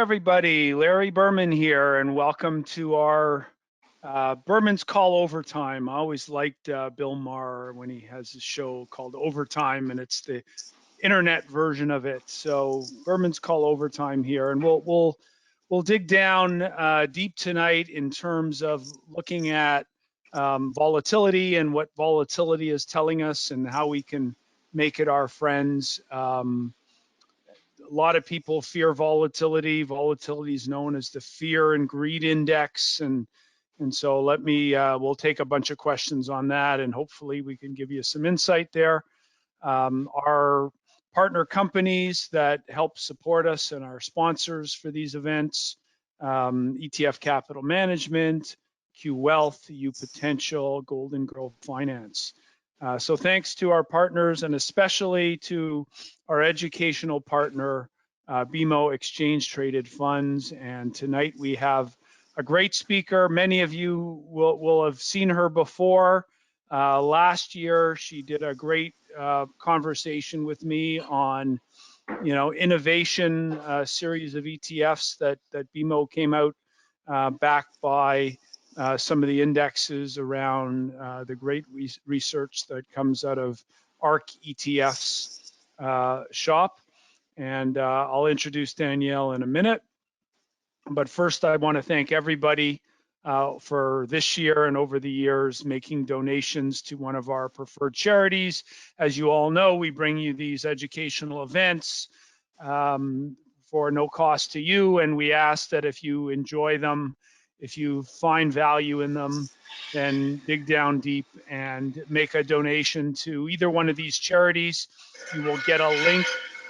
everybody. Larry Berman here, and welcome to our Berman's Call Overtime. I always liked Bill Maher when he has a show called Overtime, and it's the internet version of it. So Berman's Call Overtime here, and we'll dig down deep tonight in terms of looking at volatility and what volatility is telling us, and how we can make it our friends. A lot of people fear volatility. Volatility is known as the fear and greed index, and so we'll take a bunch of questions on that, and hopefully we can give you some insight there. Our partner companies that help support us and our sponsors for these events: ETF Capital Management, Q Wealth, U Potential, Golden Grove Finance. So thanks to our partners, and especially to our educational partner, BMO Exchange Traded Funds. And tonight we have a great speaker. Many of you will have seen her before. Last year, she did a great conversation with me on, innovation series of ETFs that BMO came out backed by some of the indexes around the great research that comes out of ARC ETFs shop. And I'll introduce Danielle in a minute. But first, I want to thank everybody for this year and over the years making donations to one of our preferred charities. As you all know, we bring you these educational events for no cost to you, and we ask that if you enjoy them, if you find value in them, then dig down deep and make a donation to either one of these charities. You will get a link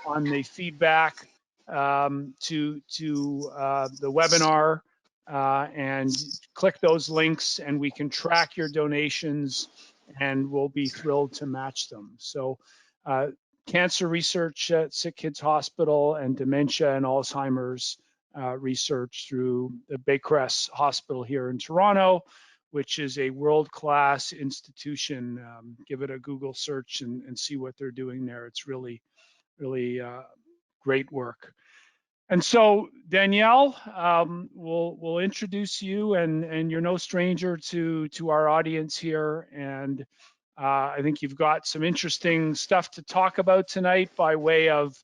on the feedback to the webinar, and click those links, and we can track your donations, and we'll be thrilled to match them. So cancer research at Sickkids Hospital, and dementia and Alzheimer's research through the Baycrest Hospital here in Toronto, which is a world-class institution. Give it a Google search and see what they're doing there. It's really great work. And so Danielle, we'll introduce you, and you're no stranger to our audience here. And I think you've got some interesting stuff to talk about tonight by way of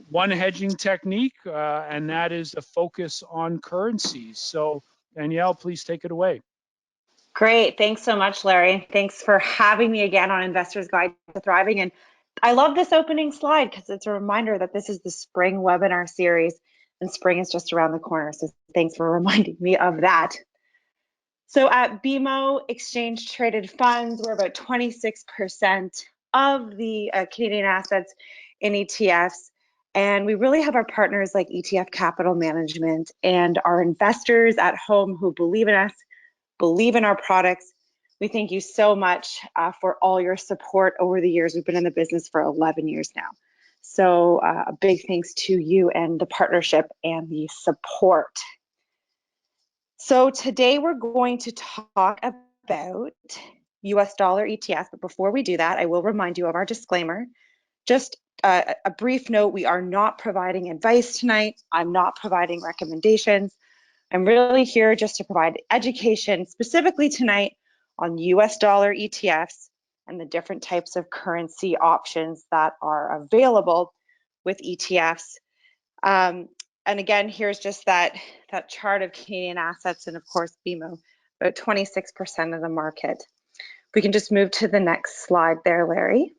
one hedging technique, and that is the focus on currencies. So Danielle, please take it away. Great, thanks so much, Larry. Thanks for having me again on Investor's Guide to Thriving. And I love this opening slide because it's a reminder that this is the spring webinar series, and spring is just around the corner. So thanks for reminding me of that. So at BMO Exchange Traded Funds, we're about 26% of the Canadian assets in ETFs. And we really have our partners like ETF Capital Management and our investors at home who believe in us, believe in our products. We thank you so much for all your support over the years. We've been in the business for 11 years now. So a big thanks to you and the partnership and the support. So today we're going to talk about US dollar ETF, but before we do that, I will remind you of our disclaimer. Just a brief note, we are not providing advice tonight. I'm not providing recommendations. I'm really here just to provide education, specifically tonight, on US dollar ETFs and the different types of currency options that are available with ETFs. And again, here's just that chart of Canadian assets, and of course, BMO, about 26% of the market. We can just move to the next slide there, Larry.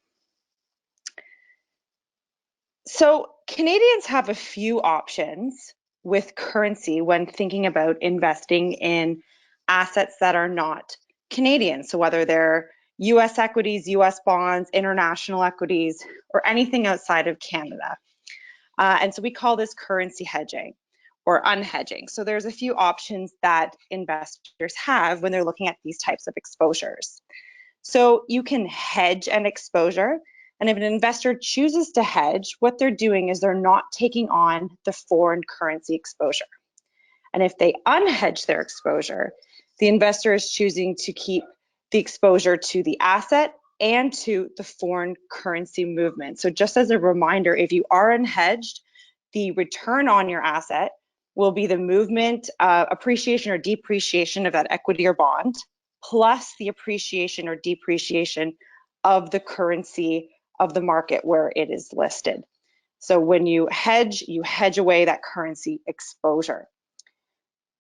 So Canadians have a few options with currency when thinking about investing in assets that are not Canadian. So whether they're US equities, US bonds, international equities, or anything outside of Canada. And so we call this currency hedging or unhedging. So there's a few options that investors have when they're looking at these types of exposures. So you can hedge an exposure. And if an investor chooses to hedge, what they're doing is they're not taking on the foreign currency exposure. And if they unhedge their exposure, the investor is choosing to keep the exposure to the asset and to the foreign currency movement. So just as a reminder, if you are unhedged, the return on your asset will be the movement, appreciation or depreciation of that equity or bond, plus the appreciation or depreciation of the currency of the market where it is listed. So when you hedge away that currency exposure.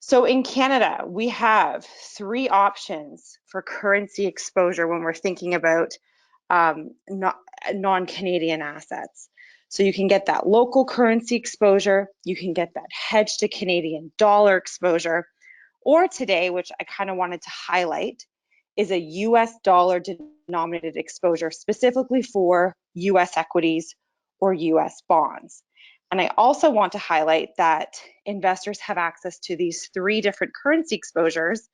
So in Canada, we have 3 options for currency exposure when we're thinking about non-Canadian assets. So you can get that local currency exposure, you can get that hedge to Canadian dollar exposure, or today, which I kind of wanted to highlight, is a US dollar denominated exposure specifically for US equities or US bonds. And I also want to highlight that investors have access to these 3 different currency exposures,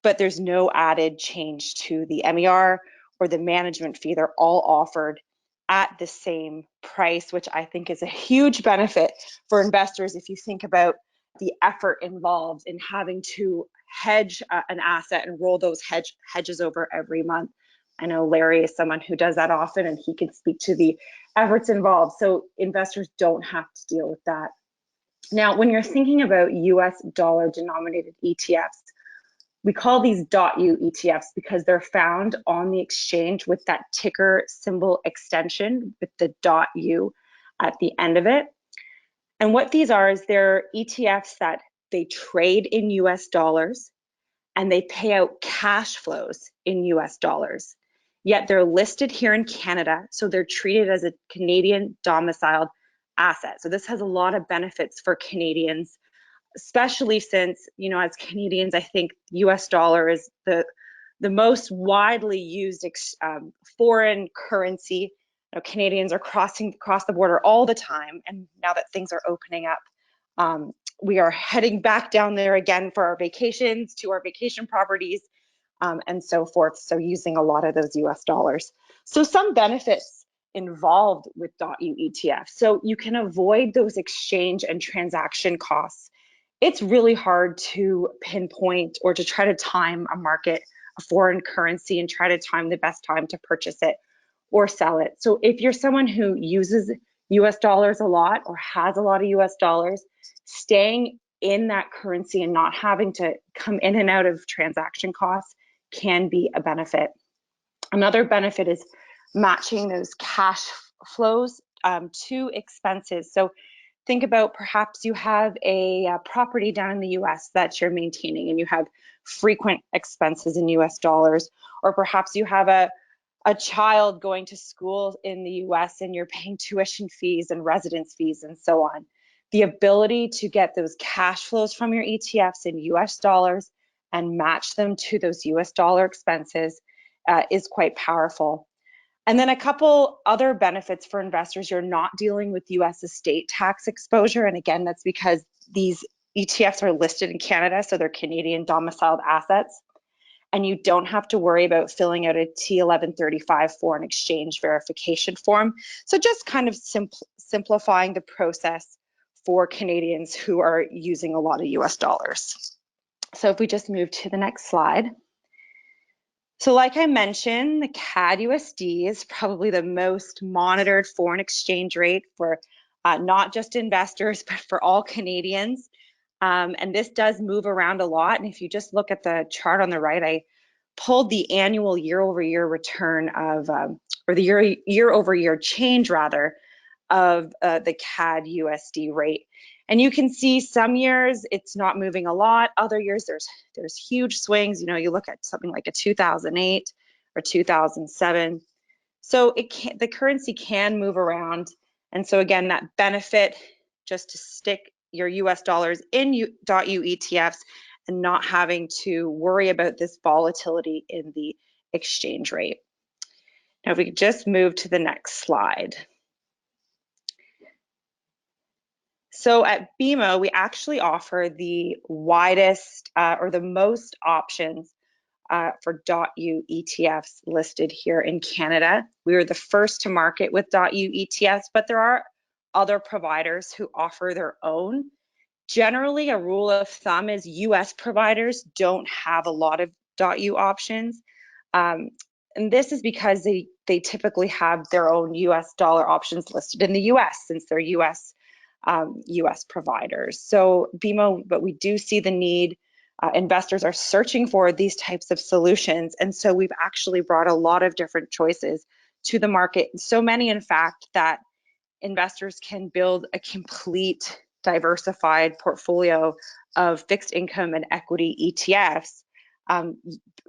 but there's no added change to the MER or the management fee. They're all offered at the same price, which I think is a huge benefit for investors if you think about the effort involved in having to hedge an asset and roll those hedges over every month. I know Larry is someone who does that often, and he can speak to the efforts involved. So investors don't have to deal with that. Now, when you're thinking about US dollar denominated ETFs, we call these .U ETFs because they're found on the exchange with that ticker symbol extension with the .U at the end of it. And what these are is they're ETFs that they trade in US dollars and they pay out cash flows in US dollars. Yet they're listed here in Canada, so they're treated as a Canadian domiciled asset. So this has a lot of benefits for Canadians, especially since, you know, as Canadians, I think US dollar is the most widely used foreign currency. You know, Canadians are crossing across the border all the time, and now that things are opening up, we are heading back down there again for our vacations, to our vacation properties, and so forth. So using a lot of those US dollars. So some benefits involved with .U ETF. So you can avoid those exchange and transaction costs. It's really hard to pinpoint or to try to time a market, a foreign currency, and try to time the best time to purchase it or sell it. So if you're someone who uses US dollars a lot or has a lot of US dollars, staying in that currency and not having to come in and out of transaction costs can be a benefit. Another benefit is matching those cash flows to expenses. So think about perhaps you have a property down in the US that you're maintaining and you have frequent expenses in US dollars, or perhaps you have a child going to school in the US and you're paying tuition fees and residence fees and so on. The ability to get those cash flows from your ETFs in US dollars and match them to those US dollar expenses is quite powerful. And then a couple other benefits for investors: you're not dealing with US estate tax exposure. And again, that's because these ETFs are listed in Canada, so they're Canadian domiciled assets. And you don't have to worry about filling out a T1135 foreign exchange verification form. So just kind of simplifying the process for Canadians who are using a lot of US dollars. So if we just move to the next slide. So like I mentioned, the Cad Usd is probably the most monitored foreign exchange rate for not just investors, but for all Canadians. And this does move around a lot. And if you just look at the chart on the right, I pulled the annual year-over-year return of, or the year-over-year change rather, of the Cad USD rate. And you can see some years it's not moving a lot. Other years there's huge swings. You know, you look at something like a 2008 or 2007. So the currency can move around. And so again, that benefit just to stick your US dollars in .U ETFs and not having to worry about this volatility in the exchange rate. Now, if we could just move to the next slide. So at BMO, we actually offer the widest or the most options for .U ETFs listed here in Canada. We were the first to market with .U ETFs, but there are other providers who offer their own. Generally, a rule of thumb is US providers don't have a lot of .U options. And this is because they typically have their own US dollar options listed in the US, since they're US US providers. So BMO, but we do see the need. Investors are searching for these types of solutions. And so we've actually brought a lot of different choices to the market. So many, in fact, that investors can build a complete diversified portfolio of fixed income and equity ETFs,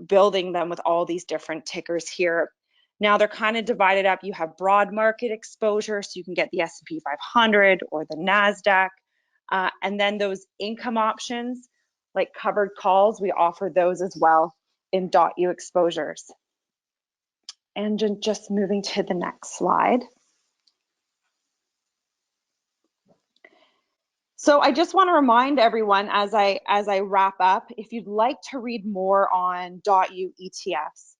building them with all these different tickers here. Now they're kind of divided up. You have broad market exposure, so you can get the S&P 500 or the NASDAQ. And then those income options, like covered calls, we offer those as well in .U exposures. And just moving to the next slide. So I just want to remind everyone as I wrap up, if you'd like to read more on .U ETFs,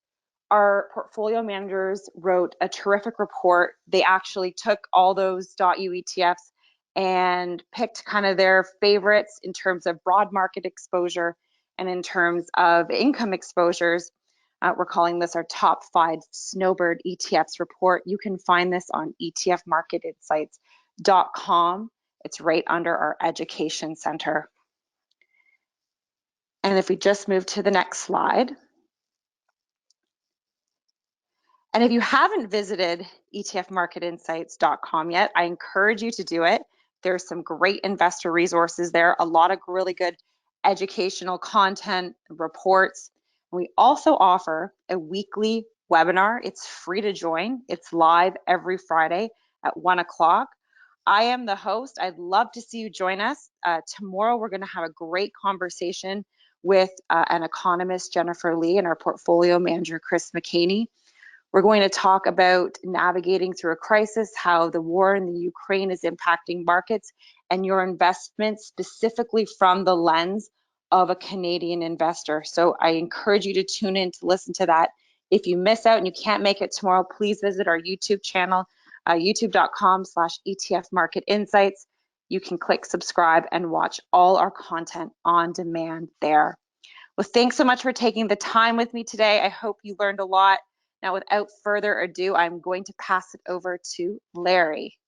our portfolio managers wrote a terrific report. They actually took all those .U ETFs and picked kind of their favorites in terms of broad market exposure and in terms of income exposures. We're calling this our top 5 snowbird ETFs report. You can find this on etfmarketinsights.com. It's right under our education center. And if we just move to the next slide. And if you haven't visited etfmarketinsights.com yet, I encourage you to do it. There's some great investor resources there, a lot of really good educational content, reports. We also offer a weekly webinar. It's free to join. It's live every Friday at 1 o'clock. I am the host. I'd love to see you join us. Tomorrow, we're going to have a great conversation with an economist, Jennifer Lee, and our portfolio manager, Chris McCaney. We're going to talk about navigating through a crisis, how the war in the Ukraine is impacting markets, and your investments specifically from the lens of a Canadian investor. So I encourage you to tune in to listen to that. If you miss out and you can't make it tomorrow, please visit our YouTube channel, youtube.com/ETF Market Insights. You can click subscribe and watch all our content on demand there. Well, thanks so much for taking the time with me today. I hope you learned a lot. Now, without further ado, I'm going to pass it over to Larry.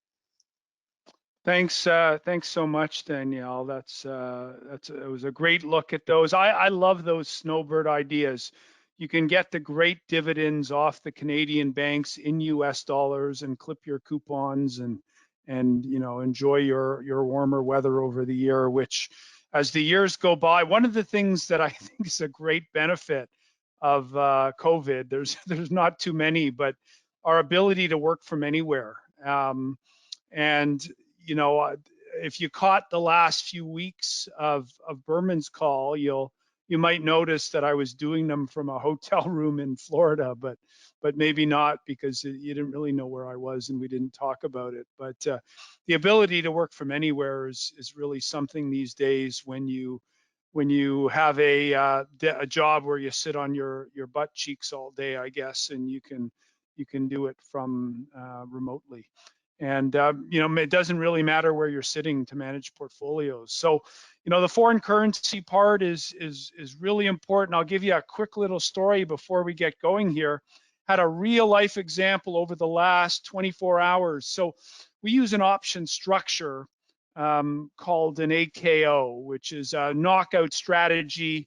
Thanks so much, Danielle. It was a great look at those. I love those snowbird ideas. You can get the great dividends off the Canadian banks in US dollars and clip your coupons and enjoy your warmer weather over the year, which as the years go by, one of the things that I think is a great benefit of COVID, there's not too many, but our ability to work from anywhere. And if you caught the last few weeks of Berman's call, you might notice that I was doing them from a hotel room in Florida, but maybe not, because you didn't really know where I was and we didn't talk about it. But the ability to work from anywhere is really something these days when you have a job where you sit on your butt cheeks all day, I guess, and you can do it from remotely. And it doesn't really matter where you're sitting to manage portfolios. So the foreign currency part is really important. I'll give you a quick little story before we get going here. Had a real life example over the last 24 hours. So we use an option structure called an AKO, which is a knockout strategy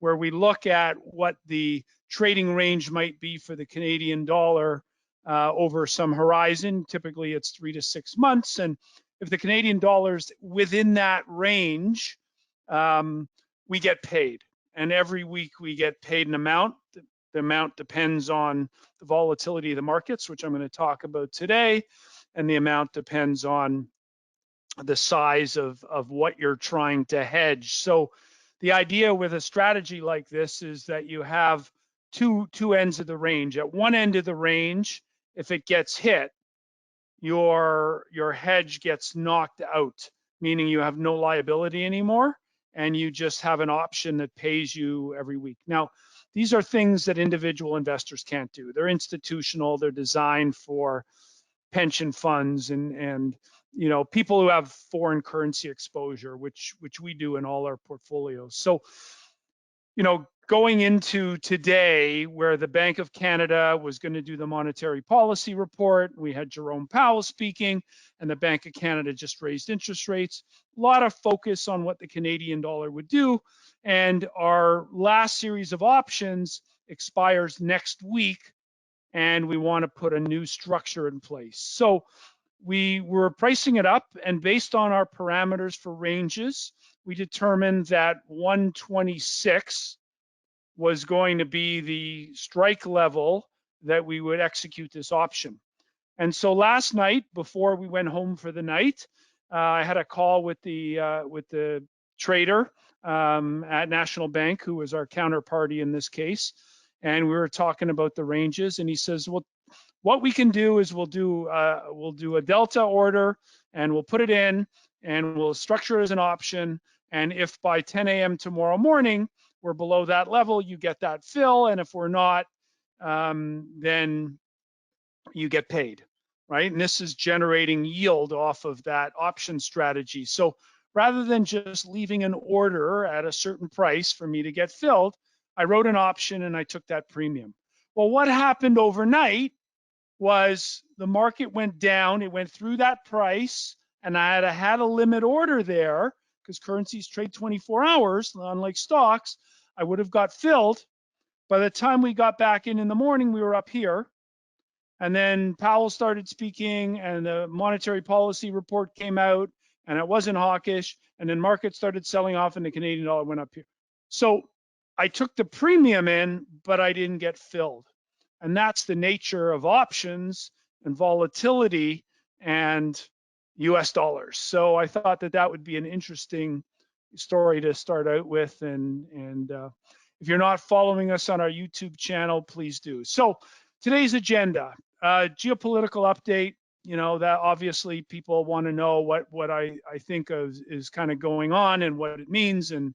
where we look at what the trading range might be for the Canadian dollar over some horizon. Typically it's 3 to 6 months. And if the Canadian dollar's within that range, we get paid. And every week we get paid an amount. The amount depends on the volatility of the markets, which I'm going to talk about today. And the amount depends on the size of what you're trying to hedge. So the idea with a strategy like this is that you have two ends of the range. At one end of the range, if it gets hit, your hedge gets knocked out, meaning you have no liability anymore, and you just have an option that pays you every week. Now, these are things that individual investors can't do. They're institutional, they're designed for pension funds and people who have foreign currency exposure, which we do in all our portfolios. So going into today, where the Bank of Canada was going to do the monetary policy report, we had Jerome Powell speaking, and the Bank of Canada just raised interest rates. A lot of focus on what the Canadian dollar would do. And our last series of options expires next week, and we want to put a new structure in place. So we were pricing it up, and based on our parameters for ranges, we determined that 126 was going to be the strike level that we would execute this option. And so last night, before we went home for the night, I had a call with the trader at National Bank, who was our counterparty in this case, and we were talking about the ranges. And he says, "Well, what we can do is we'll do a delta order, and we'll put it in, and we'll structure it as an option. And if by 10 a.m. tomorrow morning we're below that level, you get that fill, and if we're not, then you get paid, right? And this is generating yield off of that option strategy. So rather than just leaving an order at a certain price for me to get filled, I wrote an option and I took that premium. Well, what happened overnight was the market went down, it went through that price, and I had a limit order there because currencies trade 24 hours, unlike stocks. I would have got filled. By the time we got back in the morning, we were up here. And then Powell started speaking, and the monetary policy report came out, and it wasn't hawkish. And then markets started selling off, and the Canadian dollar went up here. So I took the premium in, but I didn't get filled. And that's the nature of options and volatility and US dollars. So I thought that that would be an interesting story to start out with. And if you're not following us on our YouTube channel, please do. So today's agenda, geopolitical update. That obviously people want to know what I think of is kind of going on and what it means and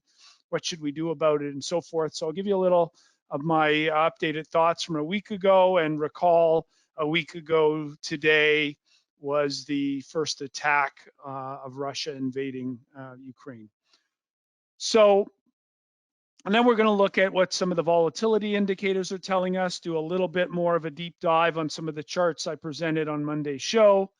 what should we do about it and so forth. So I'll give you a little of my updated thoughts from a week ago, and recall a week ago today was the first attack of Russia invading Ukraine. So, and then we're going to look at what some of the volatility indicators are telling us, do a little bit more of a deep dive on some of the charts I presented on Monday's show,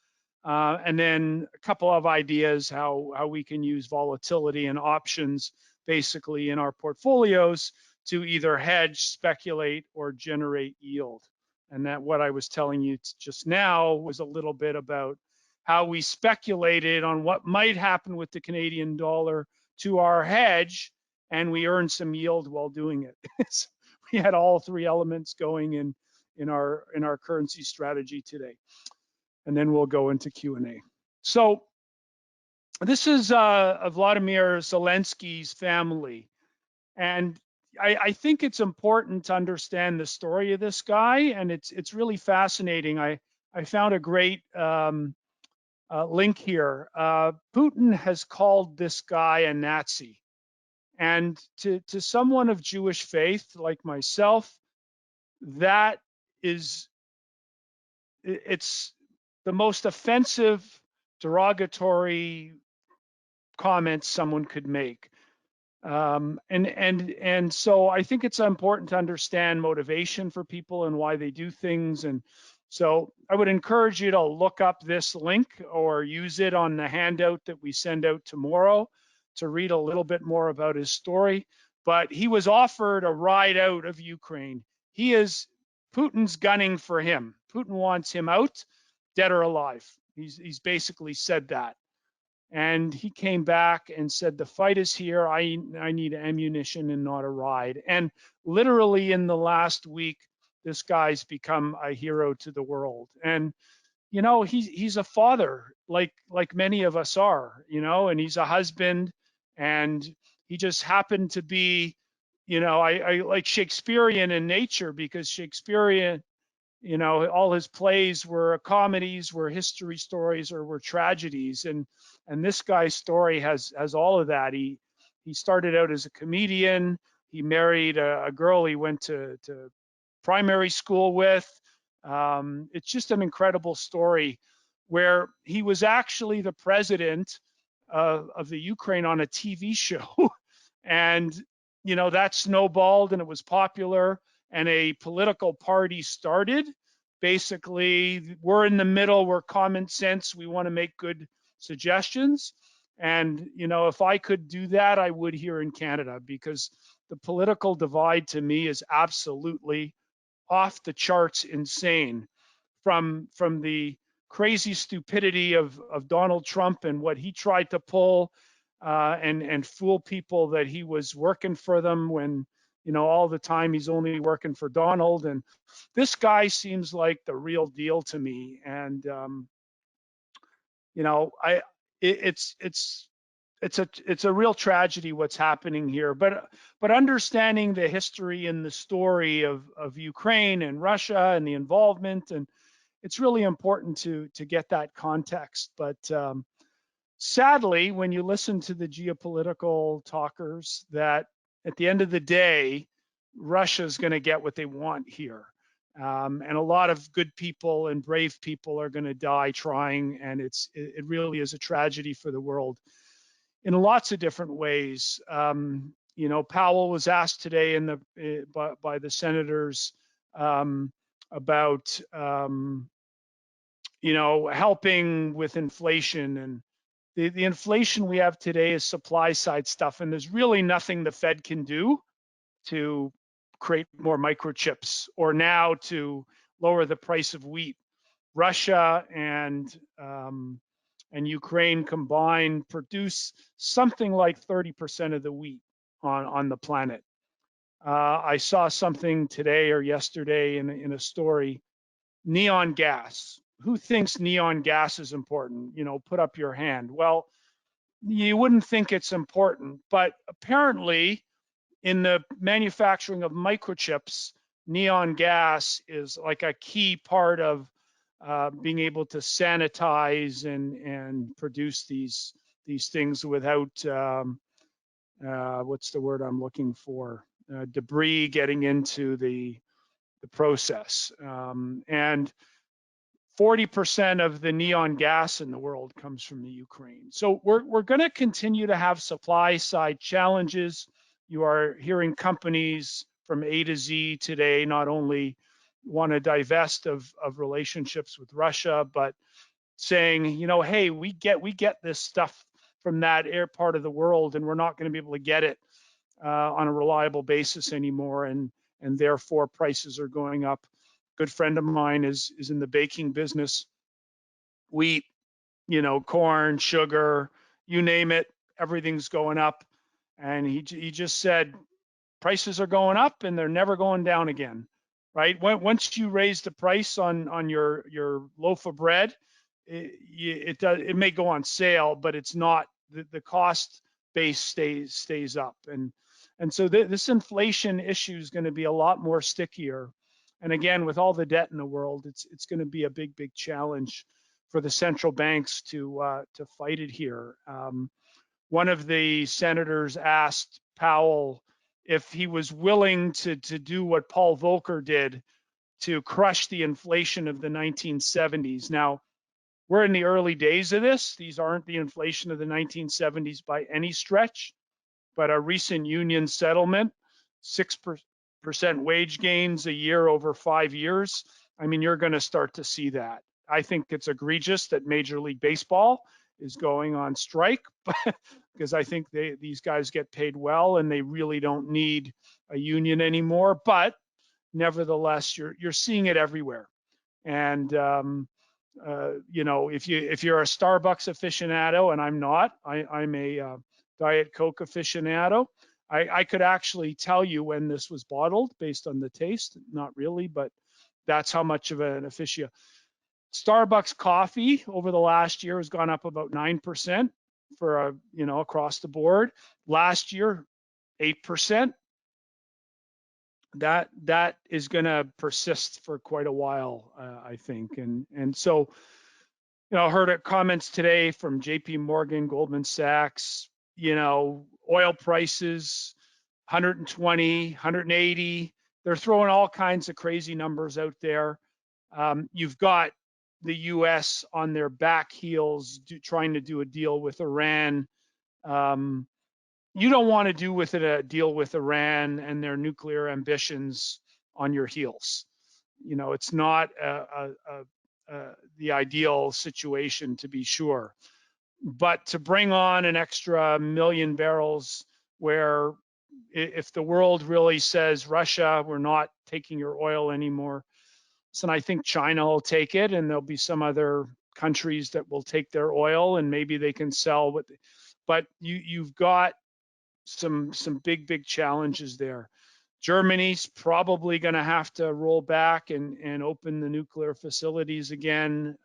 and then a couple of ideas how we can use volatility and options basically in our portfolios to either hedge, speculate, or generate yield. And that what I was telling you just now was a little bit about how we speculated on what might happen with the Canadian dollar to our hedge, and we earned some yield while doing it. So we had all three elements going in our currency strategy today. And then we'll go into Q&A. So this is Vladimir Zelensky's family. And I think it's important to understand the story of this guy, and it's really fascinating. I found a great link here. Putin has called this guy a Nazi. And to someone of Jewish faith like myself, that is, it's the most offensive, derogatory comment someone could make. And so I think it's important to understand motivation for people and why they do things. And so I would encourage you to look up this link or use it on the handout that we send out tomorrow to read a little bit more about his story. But he was offered a ride out of Ukraine. Putin's gunning for him. Putin wants him out, dead or alive. He's basically said that. And he came back and said, the fight is here. I need ammunition and not a ride. And literally in the last week, this guy's become a hero to the world. And, he's a father, like many of us are, and he's a husband. And he just happened to be, I like Shakespearean in nature, because Shakespearean, all his plays were comedies, were history stories, or were tragedies. And this guy's story has all of that. He started out as a comedian. He married a girl he went to primary school with. It's just an incredible story, where he was actually the president of the Ukraine on a TV show. And that snowballed and it was popular, and a political party started. Basically, we're in the middle, we're common sense, we want to make good suggestions. And, if I could do that, I would here in Canada, because the political divide to me is absolutely off the charts insane. From the crazy stupidity of Donald Trump and what he tried to pull, and fool people that he was working for them when, all the time he's only working for Donald. And this guy seems like the real deal to me. And it's a real tragedy what's happening here. But understanding the history and the story of Ukraine and Russia and the involvement, and it's really important to get that context. But sadly, when you listen to the geopolitical talkers, that at the end of the day, Russia's going to get what they want here. And a lot of good people and brave people are going to die trying, and it really is a tragedy for the world in lots of different ways. Powell was asked today by the senators about helping with inflation, and the inflation we have today is supply side stuff, and there's really nothing the Fed can do to create more microchips or now to lower the price of wheat. Russia and Ukraine combined produce something like 30% of the wheat on the planet. I saw something today or yesterday in a story. Neon gas. Who thinks neon gas is important? Put up your hand. Well, you wouldn't think it's important, but apparently in the manufacturing of microchips, neon gas is like a key part of being able to sanitize and produce these things without what's the word I'm looking for? Debris getting into the process. And 40% of the neon gas in the world comes from the Ukraine. So we're going to continue to have supply side challenges. You are hearing companies from A to Z today not only want to divest of relationships with Russia, but saying, hey, we get this stuff from that part of the world, and we're not going to be able to get it on a reliable basis anymore, and therefore prices are going up. Good friend of mine is in the baking business. Wheat, corn, sugar, you name it, everything's going up. And he just said prices are going up and they're never going down again, right? Once you raise the price on your loaf of bread, it may go on sale, but it's not, the cost base stays up. And so this inflation issue is going to be a lot more stickier. And again, with all the debt in the world, it's going to be a big challenge for the central banks to fight it here. One of the senators asked Powell if he was willing to do what Paul Volcker did to crush the inflation of the 1970s. Now, we're in the early days of this. These aren't the inflation of the 1970s by any stretch, but a recent union settlement, 6% wage gains a year over 5 years. I mean, you're going to start to see that. I think it's egregious that Major League Baseball is going on strike, because I think these guys get paid well and they really don't need a union anymore. But nevertheless, you're seeing it everywhere. And if you're a Starbucks aficionado, and I'm not, I'm a Diet Coke aficionado. I could actually tell you when this was bottled based on the taste. Not really, but that's how much of an aficionado. Starbucks coffee over the last year has gone up about 9% for across the board. Last year, 8%. That is going to persist for quite a while, I think. And so, I heard comments today from J.P. Morgan, Goldman Sachs. Oil prices 120, 180. They're throwing all kinds of crazy numbers out there. You've got the U.S. on their back heels trying to do a deal with Iran. you don't want to do with it a deal with Iran and their nuclear ambitions on your heels. You know, it's not the ideal situation, to be sure. But to bring on an extra million barrels, where if the world really says, Russia, we're not taking your oil anymore, so I think China will take it, and there'll be some other countries that will take their oil, and maybe they can sell what. But you've got some big challenges there. Germany's probably going to have to roll back and open the nuclear facilities again.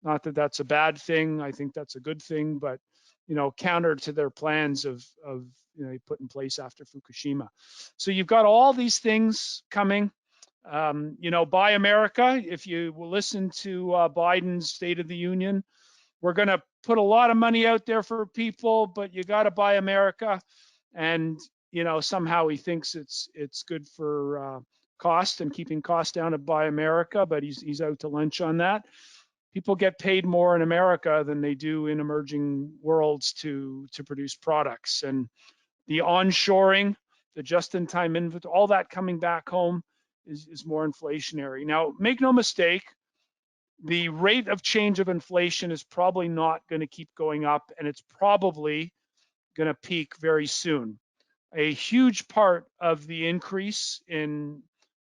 Not that that's a bad thing. I think that's a good thing, but you know, counter to their plans of you know, put in place after Fukushima. So you've got all these things coming. You know, Buy America. If you will listen to Biden's State of the Union, we're going to put a lot of money out there for people, but you got to buy America. And you know, somehow he thinks it's good for cost and keeping costs down to Buy America, but he's out to lunch on that. People get paid more in America than they do in emerging worlds to produce products. And the onshoring, the just-in-time inventory, all that coming back home is more inflationary. Now, make no mistake, the rate of change of inflation is probably not going to keep going up, and it's probably going to peak very soon. A huge part of the increase in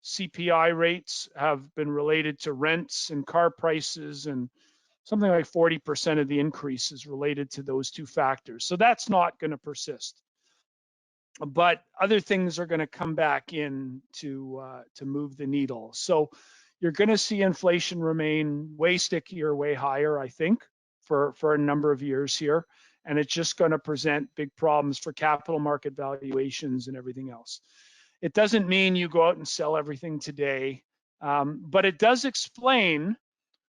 CPI rates have been related to rents and car prices, and something like 40% of the increase is related to those two factors. So that's not going to persist. But other things are going to come back in to move the needle. So you're going to see inflation remain way stickier, way higher, I think, for a number of years here. And it's just going to present big problems for capital market valuations and everything else. It doesn't mean you go out and sell everything today, but it does explain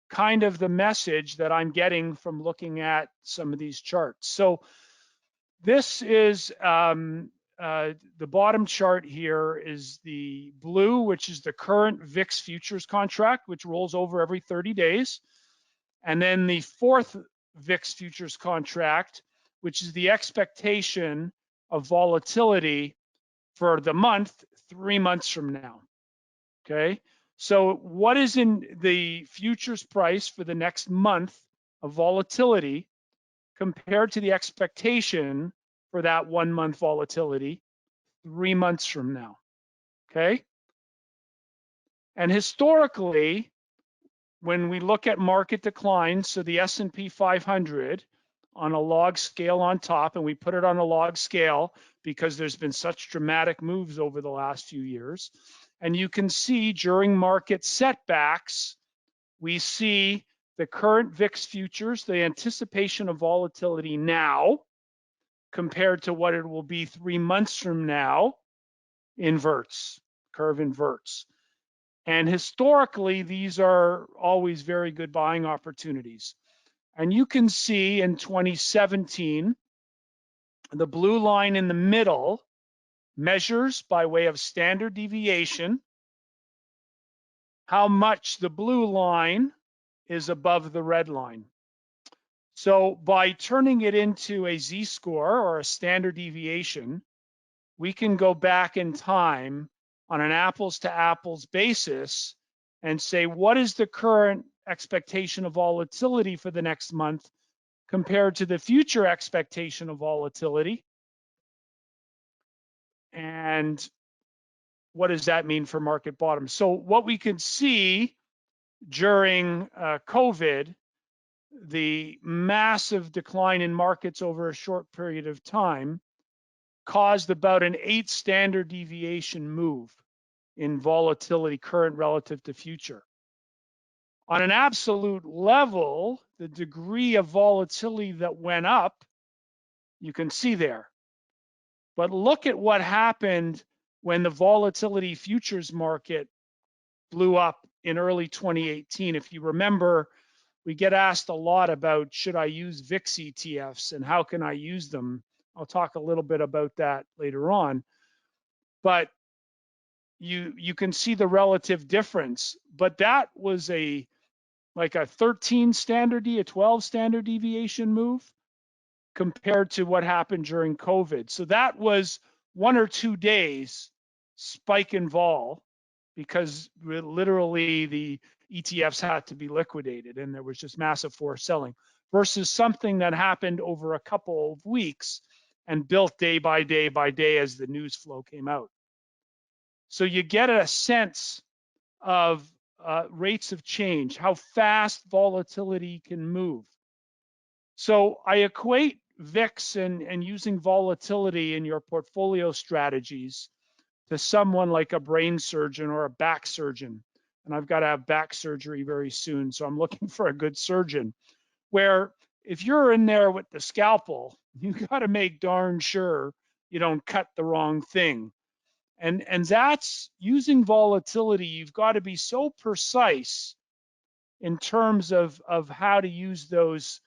kind of the message that I'm getting from looking at some of these charts. So this is the bottom chart here is the blue, which is the current VIX futures contract, which rolls over every 30 days. And then the fourth VIX futures contract, which is the expectation of volatility for the month 3 months from now. Okay, so what is in the futures price for the next month of volatility compared to the expectation for that 1 month volatility 3 months from now? Okay, and historically, when we look at market declines, so the S&P 500 on a log scale on top, and we put it on a log scale because there's been such dramatic moves over the last few years. And you can see during market setbacks, we see the current VIX futures, the anticipation of volatility now compared to what it will be 3 months from now, inverts, curve inverts. And historically, these are always very good buying opportunities. And you can see in 2017, the blue line in the middle measures by way of standard deviation how much the blue line is above the red line. So by turning it into a z-score or a standard deviation, we can go back in time on an apples to apples basis and say, what is the current expectation of volatility for the next month compared to the future expectation of volatility? And what does that mean for market bottom? So what we could see during COVID, the massive decline in markets over a short period of time caused about an 8 standard deviation move in volatility, current relative to future. On an absolute level, the degree of volatility that went up, you can see there. But look at what happened when the volatility futures market blew up in early 2018. If you remember, we get asked a lot about, should I use VIX ETFs and how can I use them? I'll talk a little bit about that later on. But you can see the relative difference. But that was like a 13 standard, a 12 standard deviation move. compared to what happened during COVID. So that was 1 or 2 days spike in vol because literally the ETFs had to be liquidated and there was just massive forced selling versus something that happened over a couple of weeks and built day by day by day as the news flow came out. So you get a sense of rates of change, how fast volatility can move. So I equate VIX and using volatility in your portfolio strategies to someone like a brain surgeon or a back surgeon. And I've got to have back surgery very soon, so I'm looking for a good surgeon. Where if you're in there with the scalpel, you got to make darn sure you don't cut the wrong thing. And that's using volatility. You've got to be so precise in terms of how to use those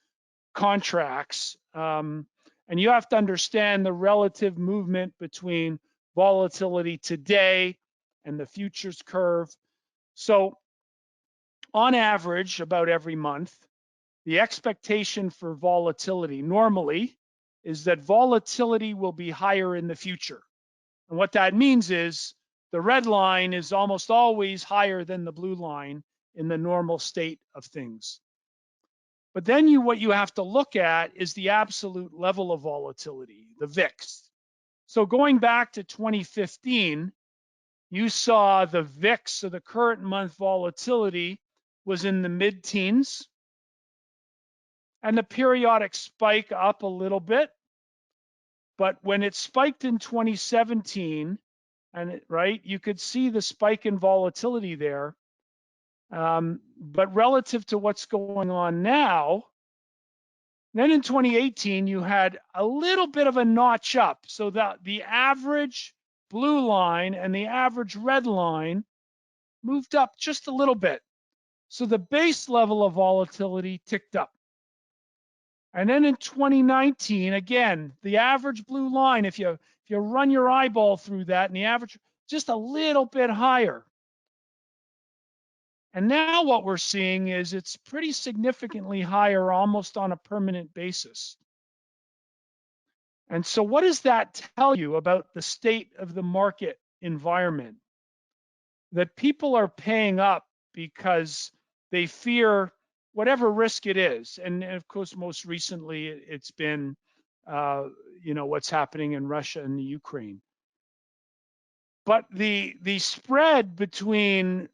contracts. And you have to understand the relative movement between volatility today and the futures curve. So on average, about every month, the expectation for volatility normally is that volatility will be higher in the future. And what that means is the red line is almost always higher than the blue line in the normal state of things. But then what you have to look at is the absolute level of volatility, the VIX. So going back to 2015, you saw the VIX, so the current month volatility was in the mid-teens, and the periodic spike up a little bit. But when it spiked in 2017, and right, you could see the spike in volatility there. But relative to what's going on now, then in 2018, you had a little bit of a notch up. So that the average blue line and the average red line moved up just a little bit. So the base level of volatility ticked up. And then in 2019, again, the average blue line, if you run your eyeball through that, and the average just a little bit higher. And now what we're seeing is it's pretty significantly higher almost on a permanent basis. And so what does that tell you about the state of the market environment? That people are paying up because they fear whatever risk it is. And of course, most recently, it's been, what's happening in Russia and the Ukraine. But the spread between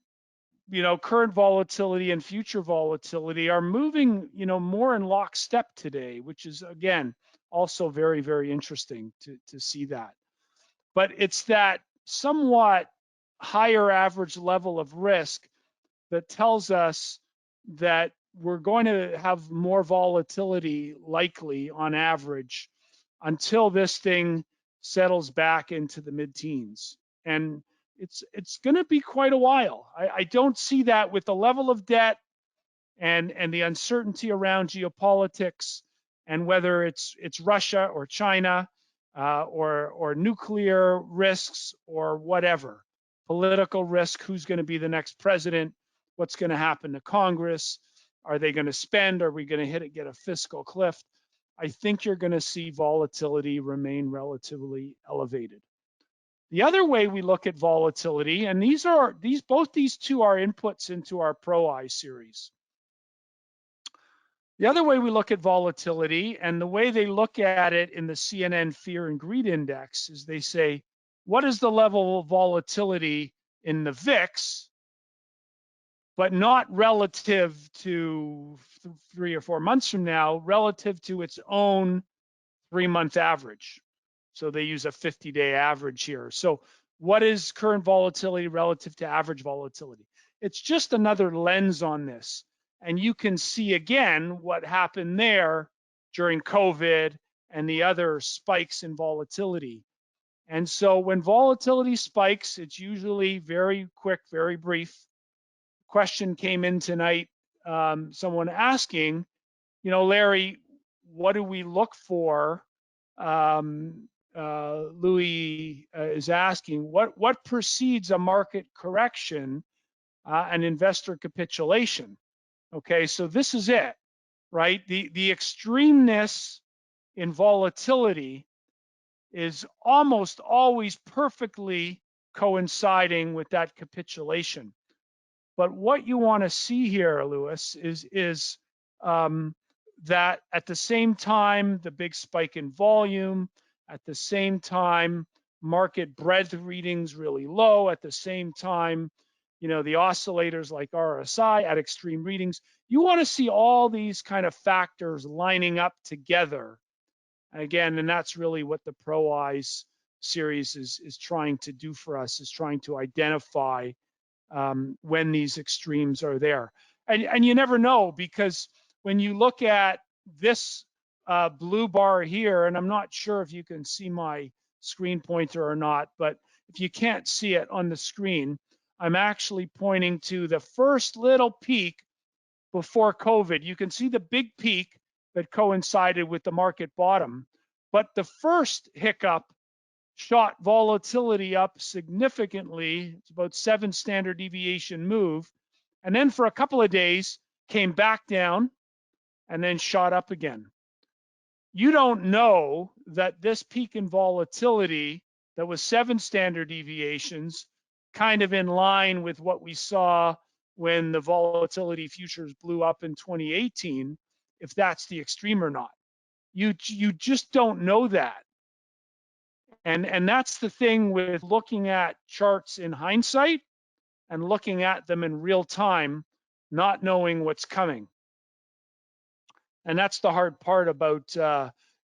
current volatility and future volatility are moving, more in lockstep today, which is, again, also very, very interesting to see that. But it's that somewhat higher average level of risk that tells us that we're going to have more volatility likely on average until this thing settles back into the mid-teens. And it's going to be quite a while. I don't see that with the level of debt and the uncertainty around geopolitics and whether it's Russia or China or nuclear risks or whatever, political risk, who's going to be the next president, what's going to happen to Congress, are they going to spend, are we going to get a fiscal cliff? I think you're going to see volatility remain relatively elevated. The other way we look at volatility, and both these two are inputs into our Pro-I series. The other way we look at volatility, and the way they look at it in the CNN Fear and Greed Index, is they say, what is the level of volatility in the VIX, but not relative to 3 or 4 months from now, relative to its own 3-month average. So they use a 50-day average here. So what is current volatility relative to average volatility? It's just another lens on this. And you can see again what happened there during COVID and the other spikes in volatility. And so when volatility spikes, it's usually very quick, very brief. Question came in tonight, someone asking, Larry, what do we look for? Louis is asking, what precedes a market correction, an investor capitulation? Okay, so this is it, right? The extremeness in volatility is almost always perfectly coinciding with that capitulation. But what you want to see here, Lewis, is that at the same time, the big spike in volume, at the same time, market breadth readings really low, at the same time, the oscillators like RSI at extreme readings. You want to see all these kind of factors lining up together. Again, and that's really what the Pro Eyes series is trying to do for us, is trying to identify when these extremes are there. And you never know, because when you look at this blue bar here, and I'm not sure if you can see my screen pointer or not, but if you can't see it on the screen, I'm actually pointing to the first little peak before COVID. You can see the big peak that coincided with the market bottom, but the first hiccup shot volatility up significantly. It's about 7 standard deviation move. And then for a couple of days, came back down and then shot up again. You don't know that this peak in volatility that was 7 standard deviations, kind of in line with what we saw when the volatility futures blew up in 2018, if that's the extreme or not. You just don't know that. And that's the thing with looking at charts in hindsight and looking at them in real time, not knowing what's coming. And that's the hard part about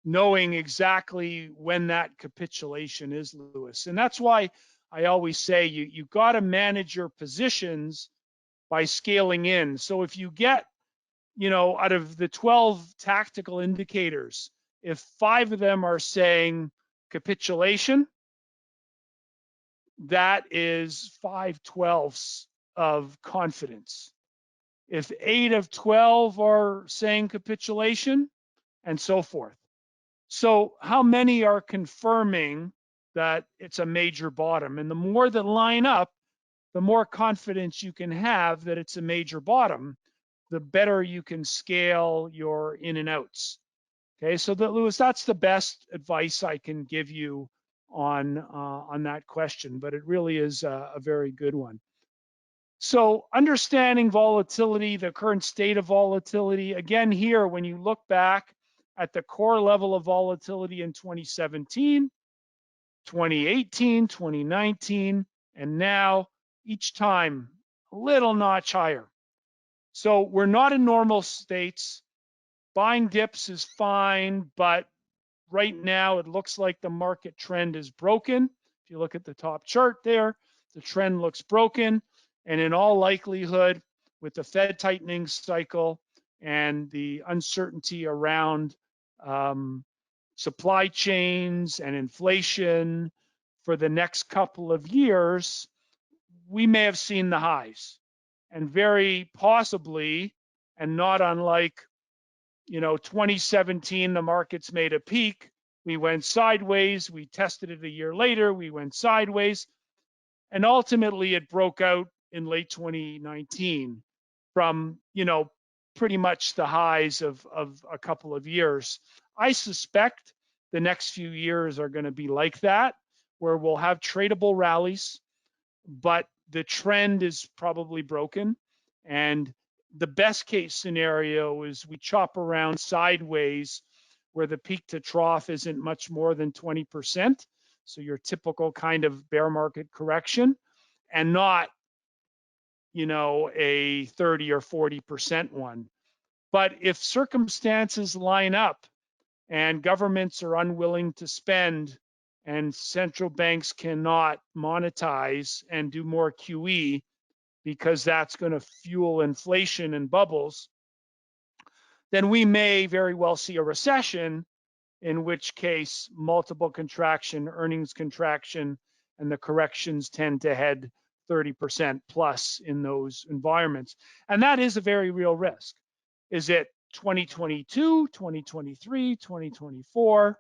knowing exactly when that capitulation is, Lewis. And that's why I always say you got to manage your positions by scaling in. So if you get, out of the 12 tactical indicators, if 5 of them are saying capitulation, that is 5/12 of confidence. If 8 of 12 are saying capitulation, and so forth. So how many are confirming that it's a major bottom? And the more that line up, the more confidence you can have that it's a major bottom, the better you can scale your in and outs. Okay, so Lewis, that's the best advice I can give you on that question, but it really is a very good one. So understanding volatility, the current state of volatility, again here, when you look back at the core level of volatility in 2017, 2018, 2019, and now each time a little notch higher. So we're not in normal states. Buying dips is fine, but right now it looks like the market trend is broken. If you look at the top chart there, the trend looks broken. And in all likelihood, with the Fed tightening cycle and the uncertainty around supply chains and inflation for the next couple of years, we may have seen the highs. And very possibly, and not unlike 2017, the markets made a peak. We went sideways. We tested it a year later. We went sideways. And ultimately, it broke out in late 2019 from, pretty much the highs of a couple of years. I suspect the next few years are going to be like that, where we'll have tradable rallies, but the trend is probably broken. And the best case scenario is we chop around sideways where the peak to trough isn't much more than 20%. So your typical kind of bear market correction, and not, a 30 or 40% one. But if circumstances line up and governments are unwilling to spend and central banks cannot monetize and do more QE, because that's going to fuel inflation and bubbles, then we may very well see a recession, in which case multiple contraction, earnings contraction, and the corrections tend to head 30% plus in those environments. And that is a very real risk. Is it 2022, 2023, 2024?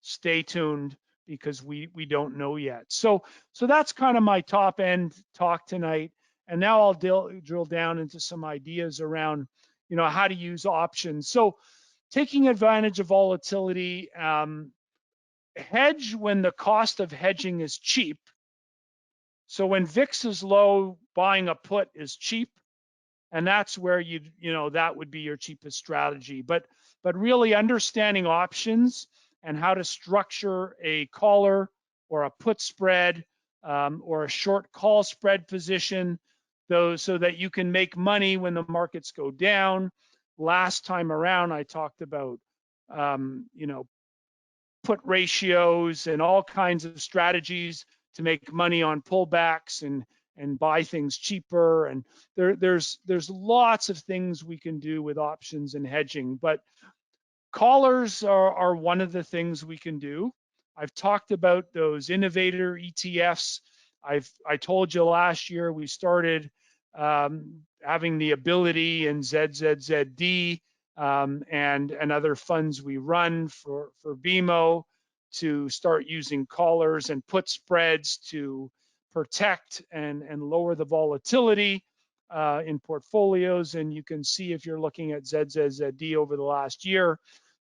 Stay tuned, because we don't know yet. So that's kind of my top end talk tonight. And now I'll drill down into some ideas around, how to use options. So taking advantage of volatility, hedge when the cost of hedging is cheap. So when VIX is low, buying a put is cheap, and that's where that would be your cheapest strategy. But really understanding options and how to structure a caller or a put spread or a short call spread position, so that you can make money when the markets go down. Last time around, I talked about put ratios and all kinds of strategies to make money on pullbacks and buy things cheaper. And there's lots of things we can do with options and hedging, but callers are one of the things we can do. I've talked about those innovator ETFs. I told you last year we started having the ability in ZZZD and other funds we run for BMO to start using callers and put spreads to protect and lower the volatility in portfolios. And you can see if you're looking at ZZZD over the last year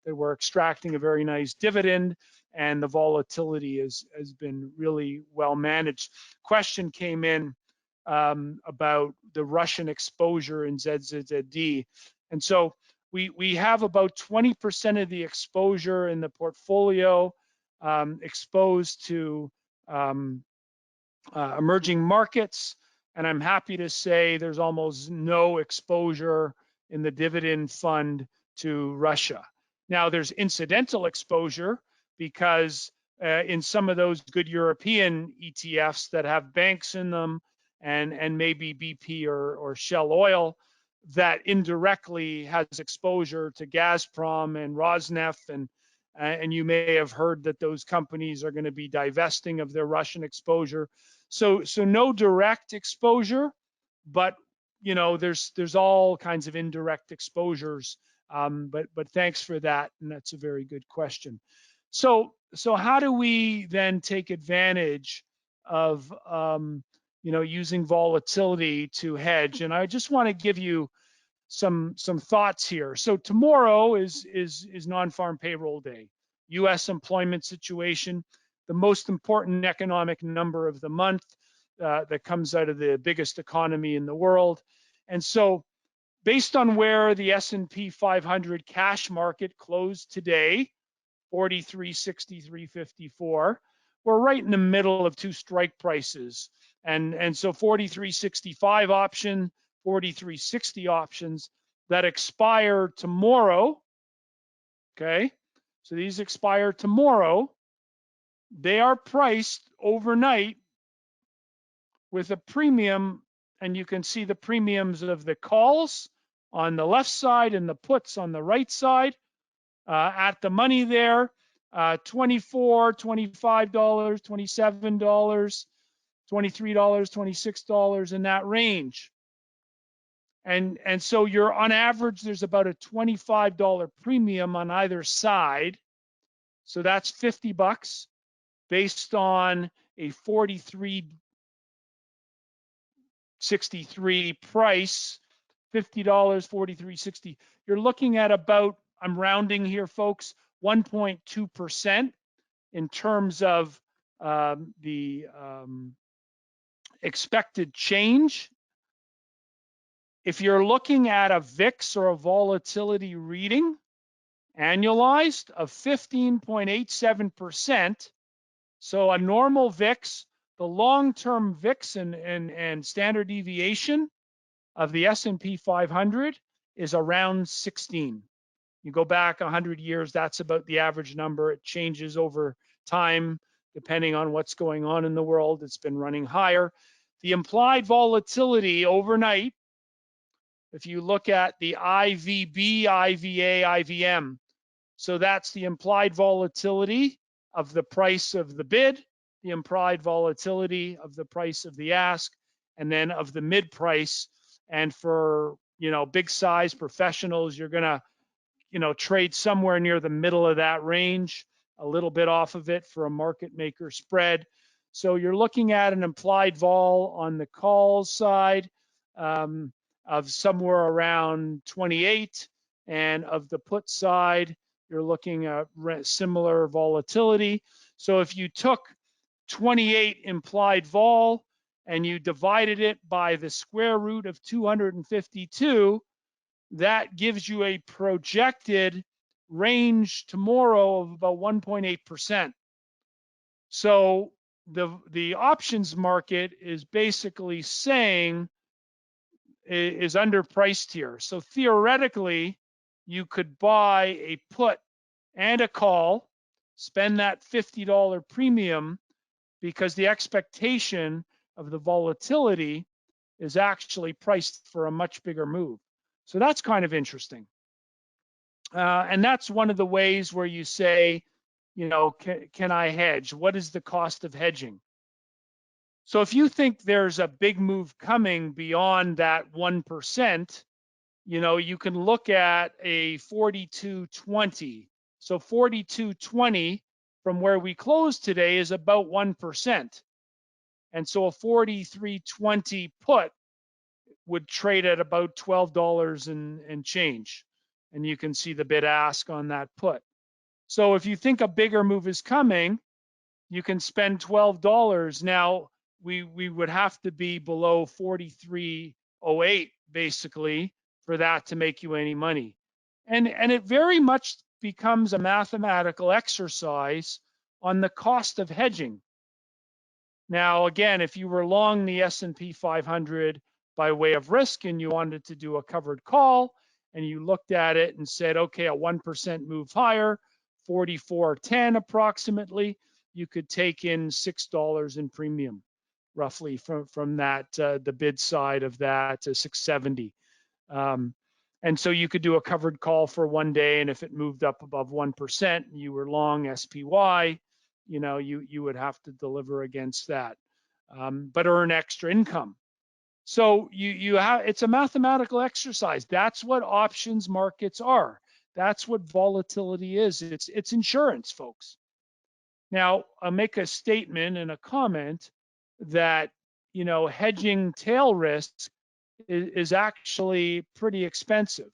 that we're extracting a very nice dividend, and the volatility has been really well managed. Question came in about the Russian exposure in ZZZD. And so we have about 20% of the exposure in the portfolio exposed to emerging markets. And I'm happy to say there's almost no exposure in the dividend fund to Russia. Now, there's incidental exposure because in some of those good European ETFs that have banks in them and maybe BP or Shell Oil, that indirectly has exposure to Gazprom and Rosneft, and you may have heard that those companies are going to be divesting of their Russian exposure. So no direct exposure, but there's all kinds of indirect exposures. But thanks for that, and that's a very good question. So how do we then take advantage of using volatility to hedge? And I just want to give you some thoughts here. So tomorrow is non-farm payroll day, U.S. employment situation, the most important economic number of the month that comes out of the biggest economy in the world. And so based on where the S&P 500 cash market closed today, 43.63.54, we're right in the middle of two strike prices. And so 43.65 option, 43.60 options that expire tomorrow, okay? So these expire tomorrow. They are priced overnight with a premium, and you can see the premiums of the calls on the left side and the puts on the right side. At the money there, $24, $25, $27, $23, $26 in that range. And so you're on average, there's about a $25 premium on either side. So that's 50 bucks based on a 43.63 price, $50, 43.60. You're looking at about, I'm rounding here, folks, 1.2% in terms of the expected change. If you're looking at a VIX or a volatility reading, annualized of 15.87%, so a normal VIX, the long-term VIX and standard deviation of the S&P 500 is around 16. You go back 100 years, that's about the average number. It changes over time depending on what's going on in the world. It's been running higher. The implied volatility overnight, if you look at the IVB, IVA, IVM, so that's the implied volatility of the price of the bid, the implied volatility of the price of the ask, and then of the mid price. And for big size professionals, you're gonna trade somewhere near the middle of that range, a little bit off of it for a market maker spread. So you're looking at an implied vol on the call side of somewhere around 28, And of the put side, you're looking at similar volatility. So if you took 28 implied vol and you divided it by the square root of 252, that gives you a projected range tomorrow of about 1.8%. So the options market is basically saying is underpriced here. So theoretically, you could buy a put and a call, spend that $50 premium, because the expectation of the volatility is actually priced for a much bigger move. So that's kind of interesting. And that's one of the ways where you say, you know, can I hedge? What is the cost of hedging? So if you think there's a big move coming beyond that 1%, you know, you can look at a 42.20. So 42.20 from where we closed today is about 1%. And so a 43.20 put would trade at about $12 and change. And you can see the bid ask on that put. So if you think a bigger move is coming, you can spend $12. Now, we would have to be below 43.08 basically for that to make you any money. And it very much becomes a mathematical exercise on the cost of hedging. Now, again, if you were long the S&P 500 by way of risk and you wanted to do a covered call and you looked at it and said, okay, a 1% move higher, 44.10 approximately, you could take in $6 in premium, roughly from that, the bid side of that to 670. And so you could do a covered call for one day, and if it moved up above 1%, you were long SPY, you know, you would have to deliver against that, but earn extra income. So you have, it's a mathematical exercise. That's what options markets are. That's what volatility is. It's insurance, folks. Now, I'll make a statement and a comment that, you know, hedging tail risk is actually pretty expensive.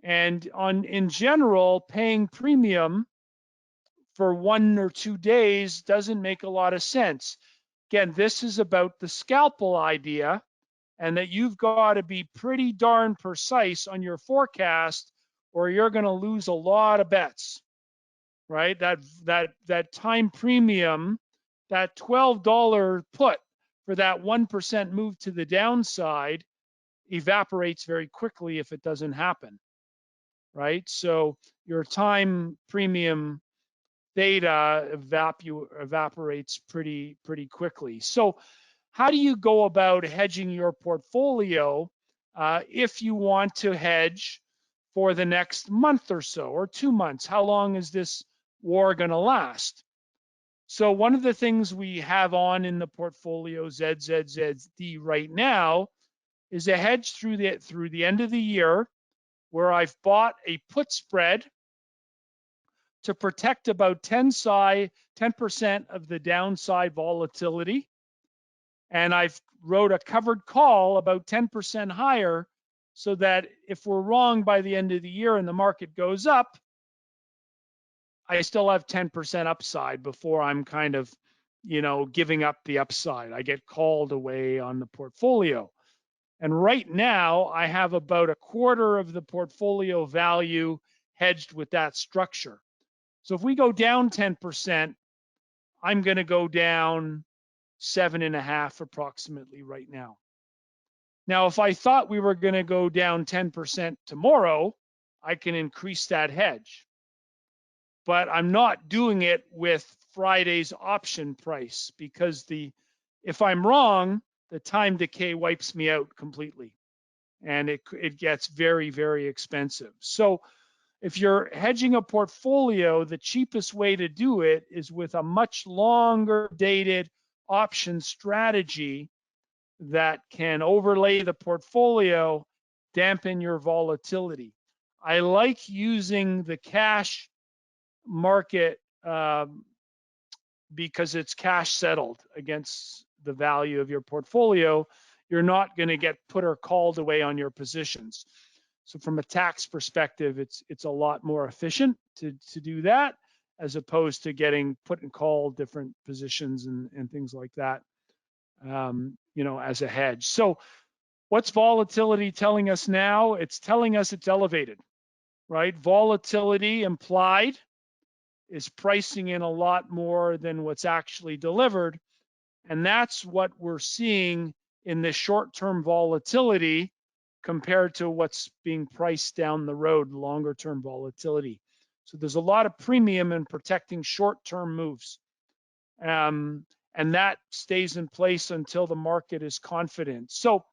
And in general, paying premium for 1 or 2 days doesn't make a lot of sense. Again, this is about the scalpel idea, and that you've got to be pretty darn precise on your forecast or you're going to lose a lot of bets, right? That time premium, that $12 put for that 1% move to the downside evaporates very quickly if it doesn't happen, right? So your time premium theta evaporates pretty quickly. So how do you go about hedging your portfolio if you want to hedge for the next month or so, or 2 months? How long is this war going to last? So one of the things we have on in the portfolio ZZZD right now is a hedge through the end of the year, where I've bought a put spread to protect about 10% of the downside volatility. And I've wrote a covered call about 10% higher, so that if we're wrong by the end of the year and the market goes up, I still have 10% upside before I'm kind of, you know, giving up the upside. I get called away on the portfolio. And right now, I have about a quarter of the portfolio value hedged with that structure. So if we go down 10%, I'm going to go down 7.5 approximately right now. Now, if I thought we were going to go down 10% tomorrow, I can increase that hedge. But I'm not doing it with Friday's option price, because if I'm wrong, the time decay wipes me out completely, and it gets very, very expensive. So if you're hedging a portfolio, the cheapest way to do it is with a much longer dated option strategy that can overlay the portfolio, dampen your volatility. I like using the cash market because it's cash settled against the value of your portfolio. You're not going to get put or called away on your positions. So from a tax perspective, it's a lot more efficient to do that, as opposed to getting put and call different positions and things like that, as a hedge. So what's volatility telling us now? It's telling us it's elevated, right? Volatility implied is pricing in a lot more than what's actually delivered. And that's what we're seeing in the short-term volatility compared to what's being priced down the road, longer-term volatility. So there's a lot of premium in protecting short-term moves. And that stays in place until the market is confident. So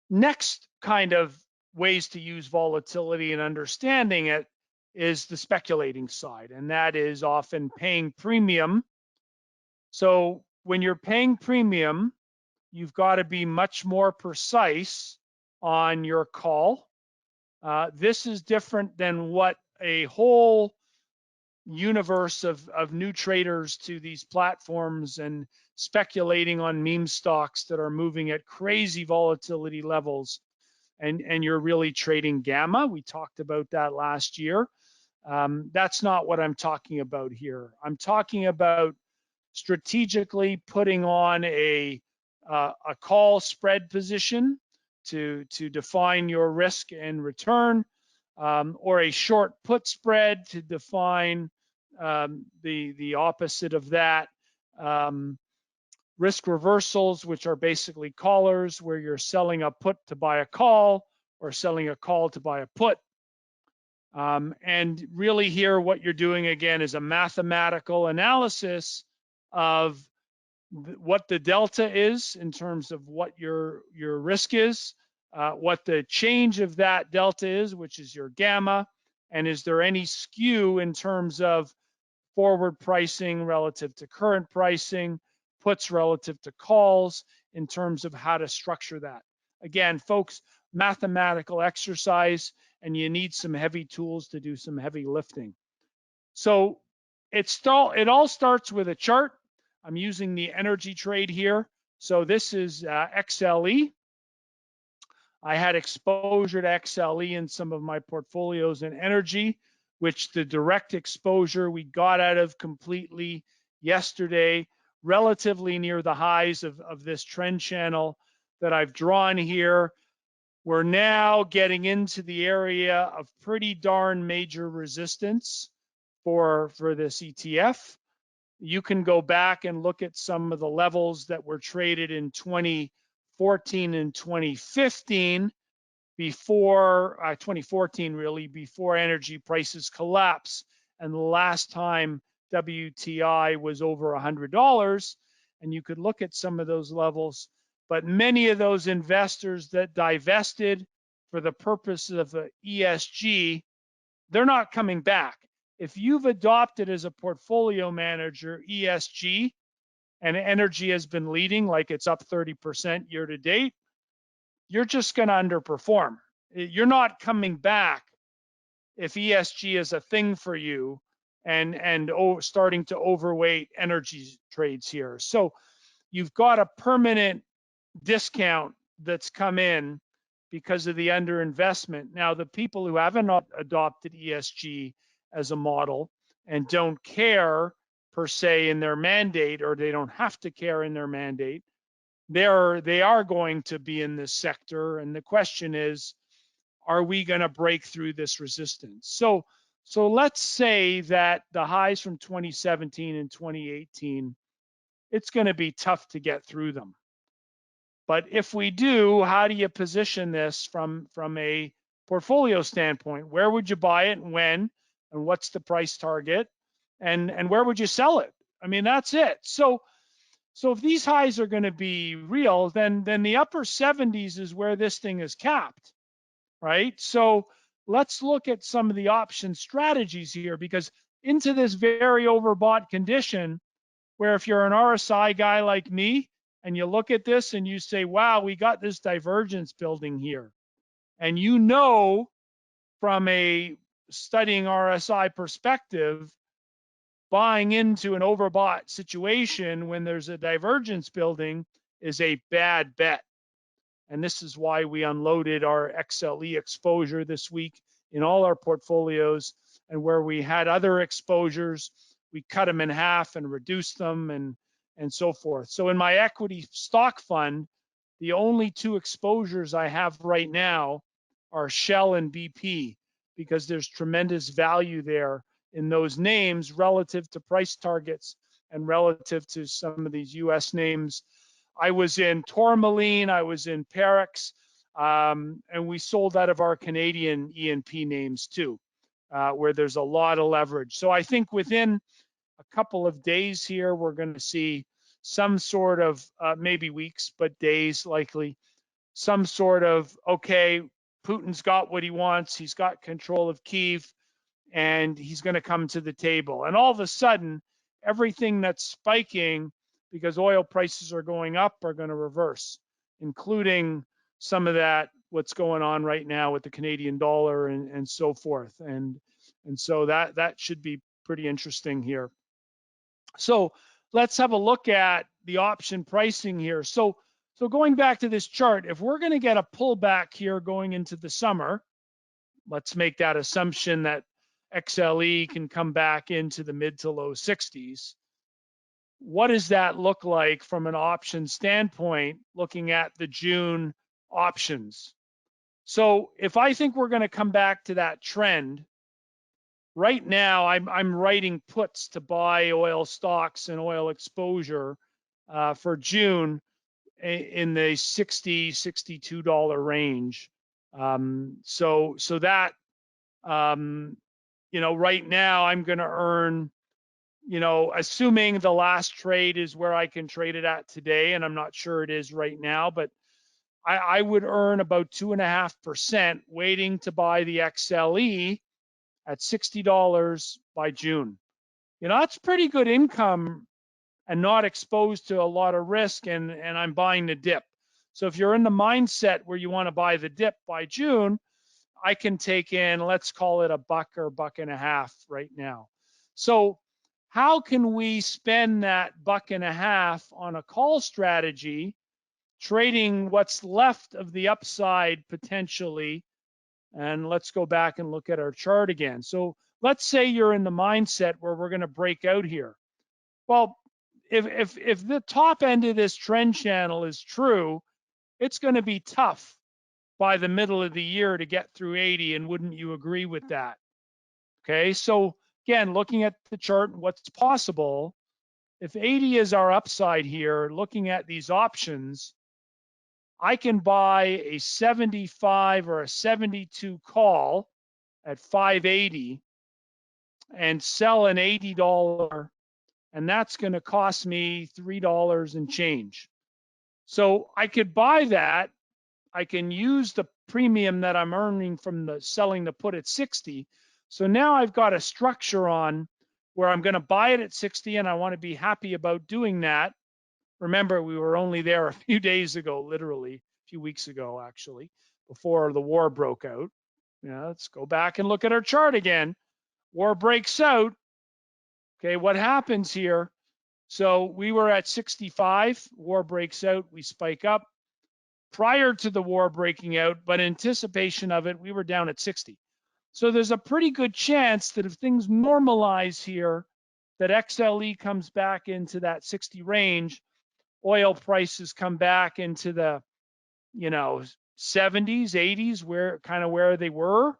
next kind of ways to use volatility and understanding it is the speculating side, and that is often paying premium. So when you're paying premium, you've got to be much more precise on your call. This is different than what a whole universe of new traders to these platforms and speculating on meme stocks that are moving at crazy volatility levels, and you're really trading gamma. We talked about that last year. That's not what I'm talking about here. I'm talking about strategically putting on a call spread position to define your risk and return, or a short put spread to define the opposite of that. Risk reversals, which are basically callers, where you're selling a put to buy a call or selling a call to buy a put. And really here, what you're doing again is a mathematical analysis of what the delta is in terms of what your risk is, what the change of that delta is, which is your gamma, and is there any skew in terms of forward pricing relative to current pricing, puts relative to calls, in terms of how to structure that. Again, folks, mathematical exercise, and you need some heavy tools to do some heavy lifting. So it all starts with a chart. I'm using the energy trade here. So this is XLE. I had exposure to XLE in some of my portfolios in energy, which the direct exposure we got out of completely yesterday, relatively near the highs of this trend channel that I've drawn here. We're now getting into the area of pretty darn major resistance for this ETF. You can go back and look at some of the levels that were traded in 2014 and 2015, before 2014 really, before energy prices collapsed, and the last time WTI was over $100. And you could look at some of those levels, but many of those investors that divested for the purpose of the ESG, they're not coming back. If you've adopted as a portfolio manager ESG, and energy has been leading, like it's up 30% year to date, you're just going to underperform. You're not coming back if ESG is a thing for you and starting to overweight energy trades here. So you've got a permanent discount that's come in because of the underinvestment. Now, the people who haven't adopted ESG as a model and don't care per se in their mandate, or they don't have to care in their mandate, they are going to be in this sector. And the question is, are we going to break through this resistance? So let's say that the highs from 2017 and 2018, it's going to be tough to get through them. But if we do, how do you position this from a portfolio standpoint? Where would you buy it and when, and what's the price target, and where would you sell it? I mean, that's it. So if these highs are going to be real, then the upper 70s is where this thing is capped, right? So let's look at some of the option strategies here, because into this very overbought condition, where if you're an RSI guy like me, and you look at this and you say, wow, we got this divergence building here. And you know, from a studying RSI perspective, buying into an overbought situation when there's a divergence building is a bad bet. And this is why we unloaded our XLE exposure this week in all our portfolios. And where we had other exposures, we cut them in half and reduced them and so forth. So in my equity stock fund, the only two exposures I have right now are Shell and BP, because there's tremendous value there in those names relative to price targets and relative to some of these US names. I was in Tourmaline, I was in Parex, and we sold out of our Canadian E&P names too, where there's a lot of leverage. So I think within a couple of days here, we're going to see some sort of, maybe weeks, but days likely, some sort of, okay, Putin's got what he wants, he's got control of Kyiv, and he's going to come to the table. And all of a sudden, everything that's spiking because oil prices are going up are going to reverse, including some of that, what's going on right now with the Canadian dollar and so forth. And so that should be pretty interesting here. So let's have a look at the option pricing here. So going back to this chart, if we're going to get a pullback here going into the summer, let's make that assumption that XLE can come back into the mid to low 60s. What does that look like from an option standpoint, looking at the June options? So if I think we're going to come back to that trend, right now I'm writing puts to buy oil stocks and oil exposure for June in the $60-$62 range. So that, right now I'm going to earn, assuming the last trade is where I can trade it at today, and I'm not sure it is right now, but I would earn about 2.5% waiting to buy the XLE at $60 by June. That's pretty good income and not exposed to a lot of risk, and I'm buying the dip. So if you're in the mindset where you want to buy the dip by June, I can take in, let's call it $1 or $1.50 right now. So how can we spend that $1.50 on a call strategy, trading what's left of the upside potentially? And let's go back and look at our chart again. So let's say you're in the mindset where we're going to break out here. Well, if the top end of this trend channel is true, it's going to be tough by the middle of the year to get through 80, and wouldn't you agree with that? Okay, so again, looking at the chart and what's possible, if 80 is our upside here, looking at these options, I can buy a 75 or a 72 call at 580 and sell an $80, and that's going to cost me $3 and change. So I could buy that. I can use the premium that I'm earning from the selling the put at 60. So now I've got a structure on where I'm going to buy it at 60, and I want to be happy about doing that. Remember, we were only there a few days ago, literally a few weeks ago, actually, before the war broke out. Let's go back and look at our chart again. War breaks out. Okay, what happens here? So we were at 65, war breaks out, we spike up. Prior to the war breaking out, but in anticipation of it, we were down at 60. So there's a pretty good chance that if things normalize here, that XLE comes back into that 60 range, oil prices come back into the, 70s, 80s, where they were.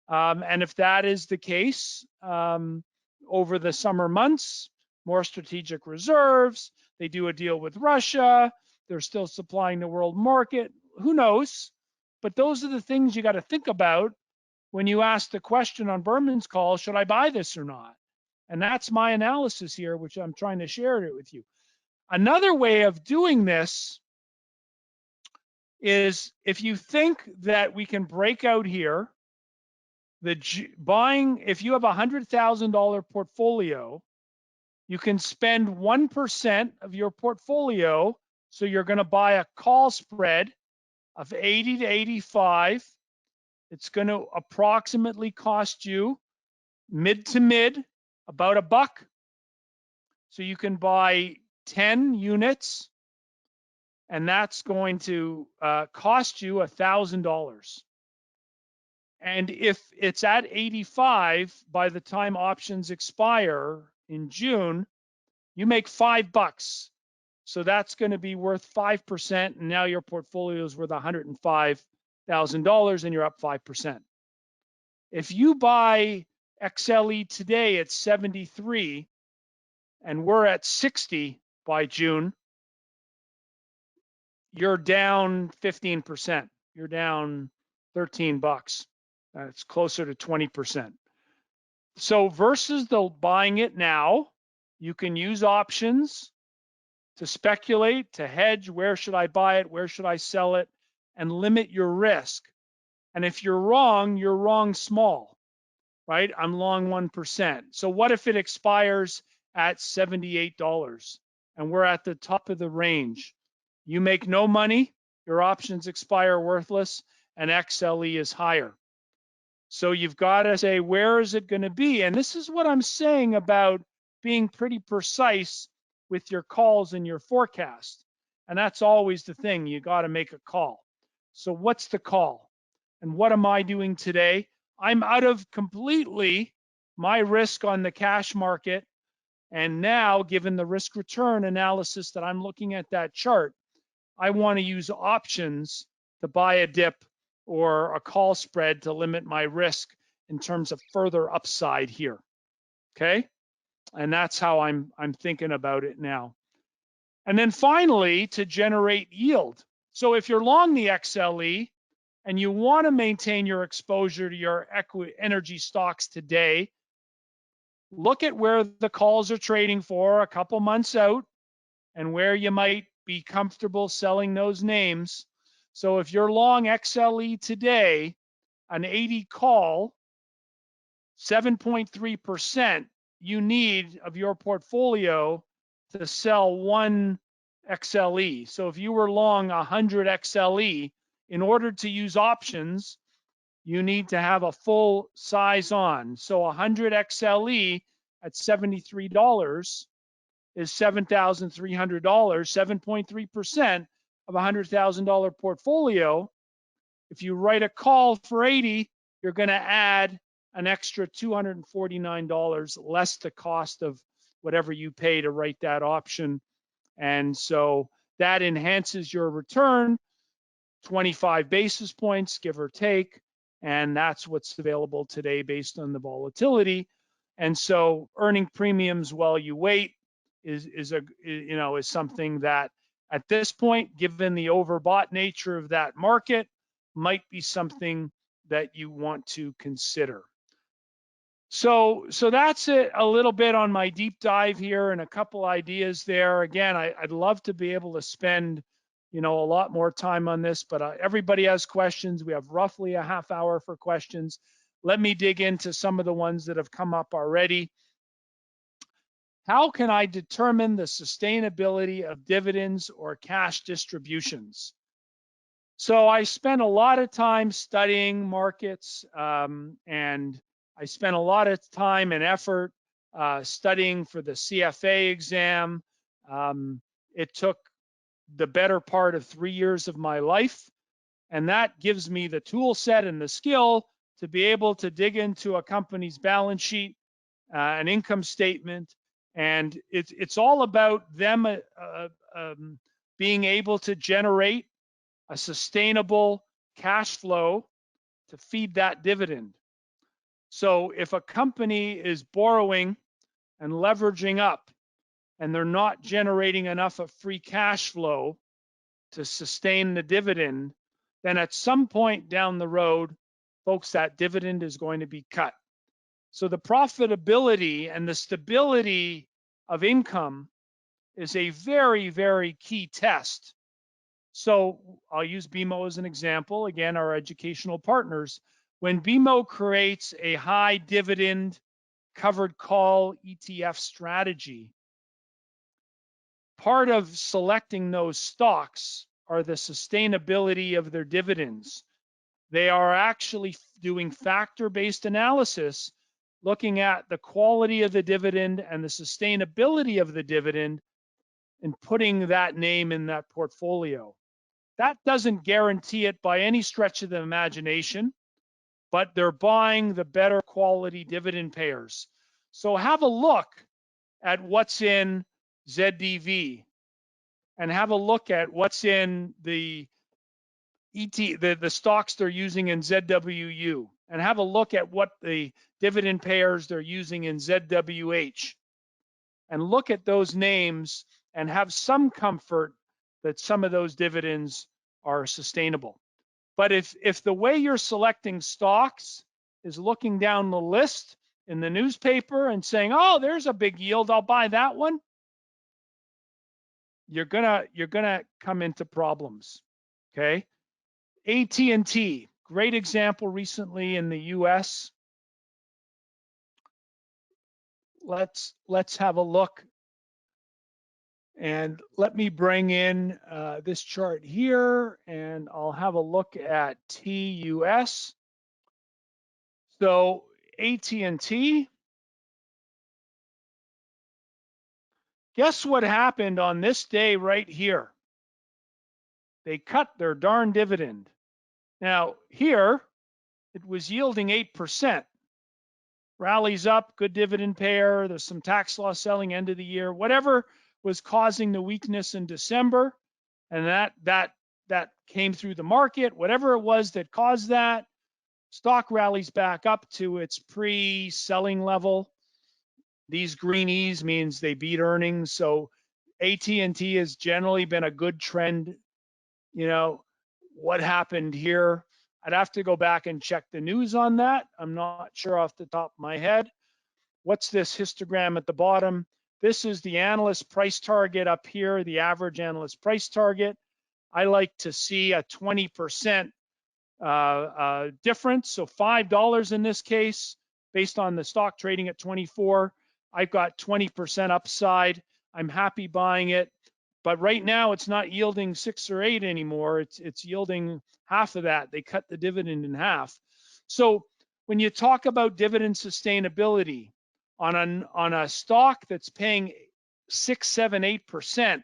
And if that is the case, over the summer months, more strategic reserves, they do a deal with Russia, they're still supplying the world market, who knows? But those are the things you got to think about when you ask the question on Berman's call, should I buy this or not? And that's my analysis here, which I'm trying to share it with you. Another way of doing this is if you think that we can break out here, if you have a $100,000 portfolio, you can spend 1% of your portfolio. So you're going to buy a call spread of 80 to 85. It's going to approximately cost you mid to mid about $1. So you can buy 10 units and that's going to cost you $1,000. And if it's at 85 by the time options expire in June, you make $5. So that's going to be worth 5%, and now your portfolio is worth $105,000, and you're up 5%. If you buy XLE today at 73, and we're at 60 by June, you're down 15%. You're down $13. It's closer to 20%. So versus the buying it now, you can use options to speculate, to hedge. Where should I buy it? Where should I sell it? And limit your risk. And if you're wrong small, right? I'm long 1%. So what if it expires at $78 and we're at the top of the range? You make no money, your options expire worthless, and XLE is higher. So you've got to say, where is it going to be? And this is what I'm saying about being pretty precise with your calls and your forecast. And that's always the thing. You got to make a call. So what's the call? And what am I doing today? I'm out of completely my risk on the cash market. And now, given the risk return analysis that I'm looking at that chart, I want to use options to buy a dip or a call spread to limit my risk in terms of further upside here. Okay? And that's how I'm thinking about it now. And then finally, to generate yield. So if you're long the XLE and you want to maintain your exposure to your energy stocks today, look at where the calls are trading for a couple months out and where you might be comfortable selling those names. So if you're long XLE today, an 80 call, 7.3% you need of your portfolio to sell one XLE. So if you were long 100 XLE, in order to use options, you need to have a full size on. So 100 XLE at $73 is $7,300, 7.3% of a $100,000 portfolio. If you write a call for 80, you're going to add an extra $249 less the cost of whatever you pay to write that option. And so that enhances your return, 25 basis points, give or take. And that's what's available today based on the volatility. And so earning premiums while you wait is something that at this point, given the overbought nature of that market, might be something that you want to consider. So that's it, a little bit on my deep dive here and a couple ideas there. Again, I'd love to be able to spend a lot more time on this, but everybody has questions. We have roughly a half hour for questions. Let me dig into some of the ones that have come up already. How can I determine the sustainability of dividends or cash distributions? So I spent a lot of time studying markets, and I spent a lot of time and effort studying for the CFA exam. It took the better part of 3 years of my life, and that gives me the tool set and the skill to be able to dig into a company's balance sheet, an income statement, and it's all about them being able to generate a sustainable cash flow to feed that dividend. So if a company is borrowing and leveraging up and they're not generating enough of free cash flow to sustain the dividend, then at some point down the road, folks, that dividend is going to be cut. So the profitability and the stability of income is a very, very key test. So I'll use BMO as an example. Again, our educational partners. When BMO creates a high dividend covered call ETF strategy, part of selecting those stocks are the sustainability of their dividends. They are actually doing factor-based analysis, looking at the quality of the dividend and the sustainability of the dividend, and putting that name in that portfolio. That doesn't guarantee it by any stretch of the imagination, but they're buying the better quality dividend payers. So have a look at what's in ZDV and have a look at what's in the the stocks they're using in ZWU, and have a look at what the dividend payers they're using in ZWH, and look at those names and have some comfort that some of those dividends are sustainable. But if the way you're selecting stocks is looking down the list in the newspaper and saying, oh, there's a big yield, I'll buy that one, you're gonna come into problems. Okay. AT&T, great example recently in the US. Let's have a look, and let me bring in this chart here, and I'll have a look at TUS. So AT&T, guess what happened on this day right here? They cut their darn dividend. Now here, it was yielding 8%. Rallies up, good dividend payer. There's some tax loss selling end of the year. Whatever was causing the weakness in December, and that came through the market. Whatever it was that caused that, stock rallies back up to its pre-selling level. These greenies means they beat earnings. So AT&T has generally been a good trend. You know, what happened here? I'd have to go back and check the news on that. I'm not sure off the top of my head. What's this histogram at the bottom? This is the analyst price target up here, the average analyst price target. I like to see a 20% difference, so $5 in this case, based on the stock trading at 24. I've got 20% upside. I'm happy buying it, but right now it's not yielding 6 or 8 anymore. It's yielding half of that. They cut the dividend in half. So when you talk about dividend sustainability on a stock that's paying 6, 7, 8%,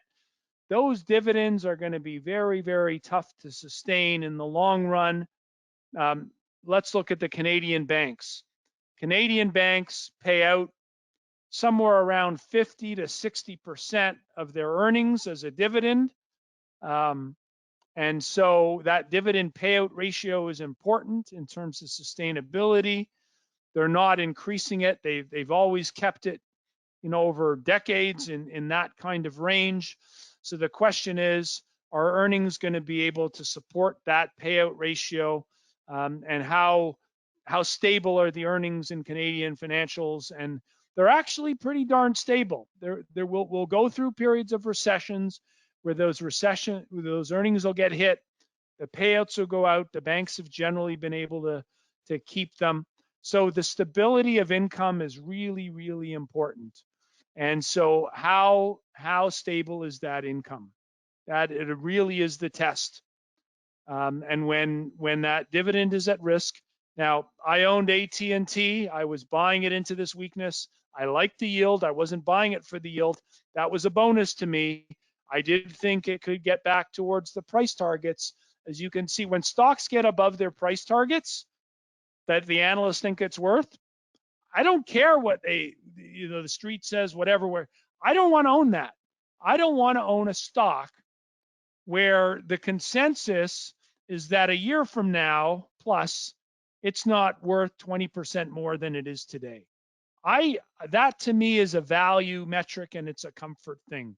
those dividends are going to be very, very tough to sustain in the long run. Let's look at the Canadian banks. Canadian banks pay out somewhere around 50 to 60% of their earnings as a dividend. And so that dividend payout ratio is important in terms of sustainability. They're not increasing it. They've always kept it, over decades in that kind of range. So the question is, are earnings going to be able to support that payout ratio? And how stable are the earnings in Canadian financials? And they're actually pretty darn stable. We'll go through periods of recessions where those earnings will get hit, the payouts will go out. The banks have generally been able to keep them. So the stability of income is really, really important. And so how stable is that income? That it really is the test. And when that dividend is at risk. Now, I owned AT&T. I was buying it into this weakness. I liked the yield. I wasn't buying it for the yield. That was a bonus to me. I did think it could get back towards the price targets. As you can see, when stocks get above their price targets that the analysts think it's worth, I don't care what the street says, whatever. I don't want to own that. I don't want to own a stock where the consensus is that a year from now, plus, it's not worth 20% more than it is today. That to me is a value metric, and it's a comfort thing.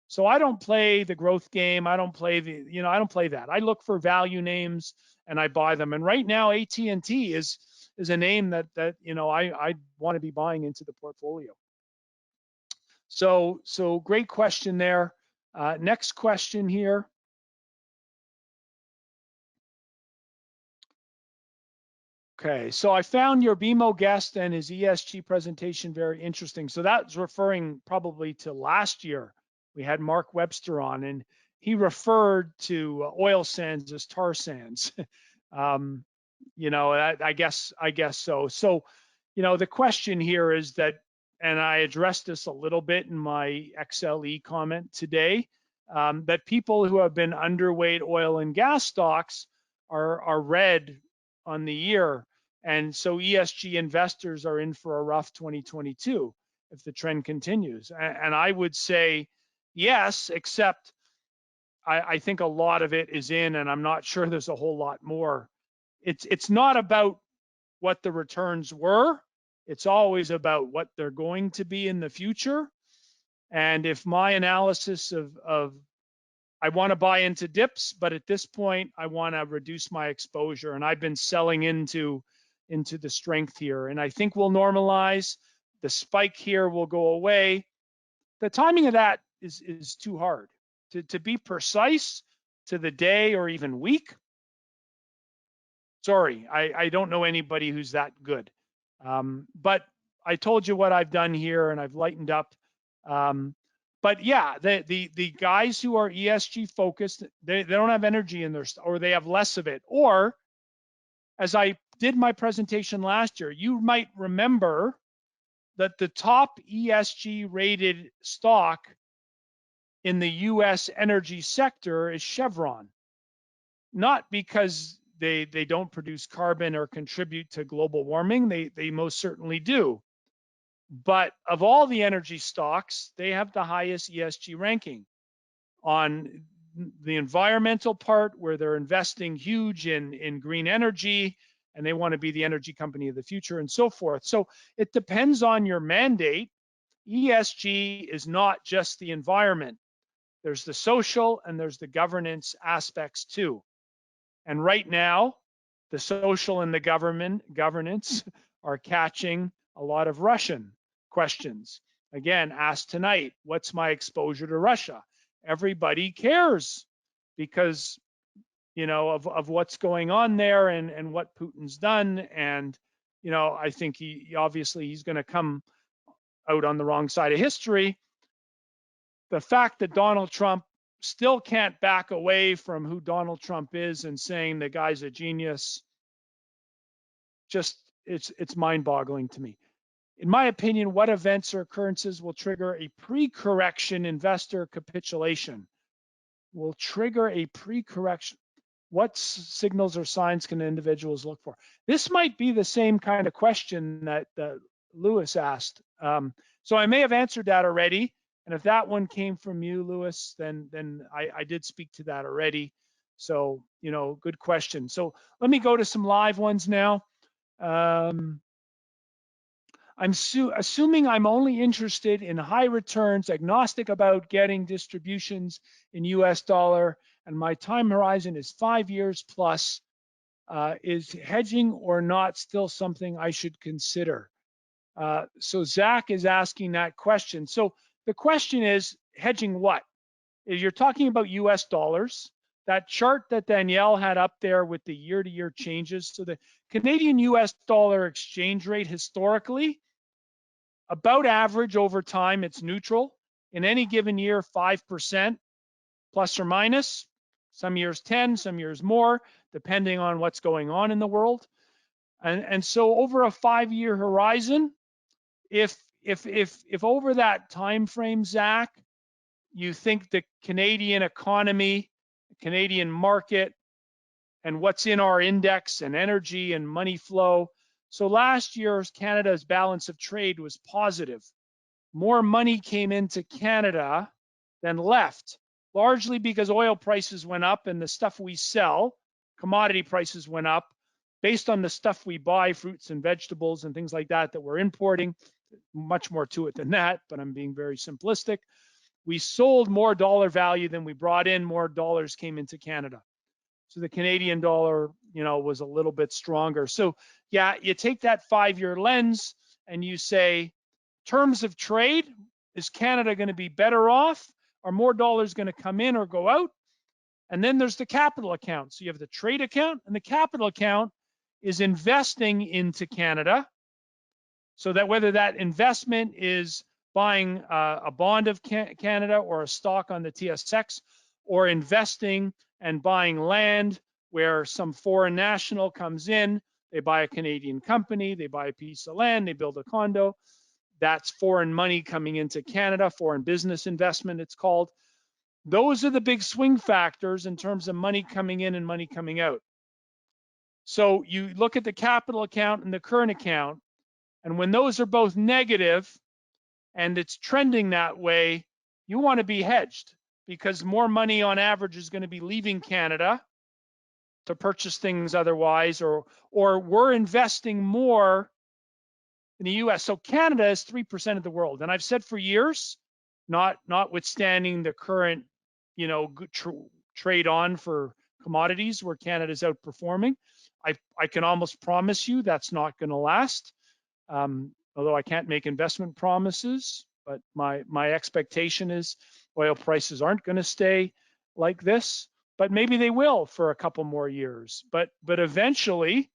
So I don't play the growth game. I don't play I don't play that. I look for value names and I buy them. And right now, AT&T is a name that I want to be buying into the portfolio. So great question there. Next question here. Okay, so I found your BMO guest and his ESG presentation very interesting. So that's referring probably to last year. We had Mark Webster on, and he referred to oil sands as tar sands. I guess so. So, the question here is that and I addressed this a little bit in my XLE comment today, that people who have been underweight oil and gas stocks are red on the year. And so ESG investors are in for a rough 2022 if the trend continues. And I would say yes, except I think a lot of it is in, and I'm not sure there's a whole lot more. It's not about what the returns were. It's always about what they're going to be in the future. And if my analysis of I want to buy into dips, but at this point I want to reduce my exposure, and I've been selling into the strength here, and I think we'll normalize. The spike here will go away. The timing of that is too hard to be precise to the day or even week. Sorry, I don't know anybody who's that good. But I told you what I've done here, and I've lightened up. But yeah, the guys who are ESG focused, they don't have energy in their, or they have less of it. Or as I did my presentation last year, you might remember that the top ESG rated stock in the US energy sector is Chevron. Not because they don't produce carbon or contribute to global warming, they most certainly do. But of all the energy stocks, they have the highest ESG ranking on the environmental part, where they're investing huge in green energy, and they want to be the energy company of the future and so forth. So it depends on your mandate. ESG is not just the environment. There's the social and there's the governance aspects too. And right now, the social and the governance are catching a lot of Russian questions. Again, asked tonight, what's my exposure to Russia? Everybody cares because, you know, of what's going on there and what Putin's done. And, you know, I think he's going to come out on the wrong side of history. The fact that Donald Trump still can't back away from who Donald Trump is and saying the guy's a genius, just it's mind-boggling to me. In my opinion, what events or occurrences will trigger a pre-correction investor capitulation? Will trigger a pre-correction? What signals or signs can individuals look for? This might be the same kind of question that Lewis asked. So I may have answered that already. And if that one came from you, Lewis, then I did speak to that already. So, you know, good question. So let me go to some live ones now. I'm assuming I'm only interested in high returns, agnostic about getting distributions in US dollar, and my time horizon is 5 years plus. Is hedging or not still something I should consider? So Zach is asking that question. So the question is, hedging what? If you're talking about US dollars, that chart that Danielle had up there with the year-to-year changes. So the Canadian US dollar exchange rate historically, about average over time, it's neutral. In any given year, 5% plus or minus. Some years 10, some years more, depending on what's going on in the world. And so over a 5-year horizon, if over that time frame, Zach, you think the Canadian economy, the Canadian market, and what's in our index and energy and money flow. So last year's Canada's balance of trade was positive. More money came into Canada than left, largely because oil prices went up and the stuff we sell, commodity prices went up based on the stuff we buy, fruits and vegetables and things like that we're importing. Much more to it than that, but I'm being very simplistic. We sold more dollar value than we brought in, more dollars came into Canada. So the Canadian dollar, you know, was a little bit stronger. So yeah, you take that 5-year lens and you say, terms of trade, is Canada going to be better off? Are more dollars going to come in or go out? And then there's the capital account. So you have the trade account, and the capital account is investing into Canada. So that whether that investment is buying a bond of Canada or a stock on the TSX, or investing and buying land where some foreign national comes in, they buy a Canadian company, they buy a piece of land, they build a condo. That's foreign money coming into Canada, foreign business investment, it's called. Those are the big swing factors in terms of money coming in and money coming out. So you look at the capital account and the current account, and when those are both negative and it's trending that way, you want to be hedged because more money on average is going to be leaving Canada to purchase things otherwise, or we're investing more in the US. So Canada is 3% of the world. And I've said for years, notwithstanding the current, trade on for commodities where Canada's outperforming, I can almost promise you that's not going to last. Although I can't make investment promises, but my expectation is oil prices aren't going to stay like this, but maybe they will for a couple more years. But eventually,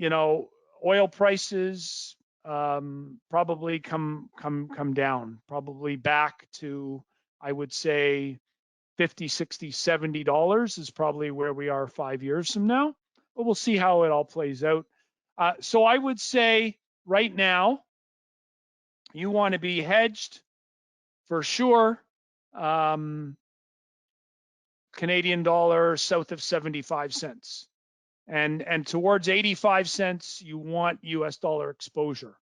oil prices probably come down, probably back to, I would say, $50, $60, $70 is probably where we are 5 years from now. But we'll see how it all plays out. So I would say right now, you want to be hedged for sure. Canadian dollar south of 75 cents. And towards 85 cents, you want US dollar exposure.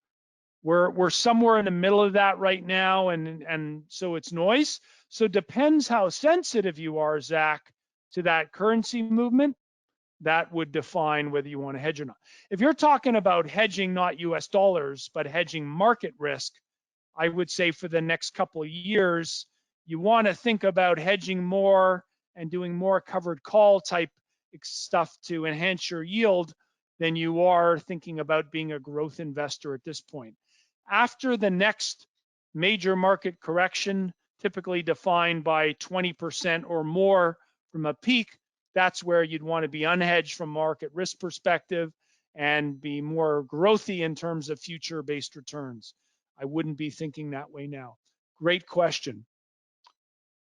We're somewhere in the middle of that right now, and so it's noise. So it depends how sensitive you are, Zach, to that currency movement. That would define whether you want to hedge or not. If you're talking about hedging not US dollars, but hedging market risk, I would say for the next couple of years, you want to think about hedging more and doing more covered call type stuff to enhance your yield than you are thinking about being a growth investor at this point. After the next major market correction, typically defined by 20% or more from a peak, that's where you'd want to be unhedged from market risk perspective and be more growthy in terms of future-based returns. I wouldn't be thinking that way now. Great question.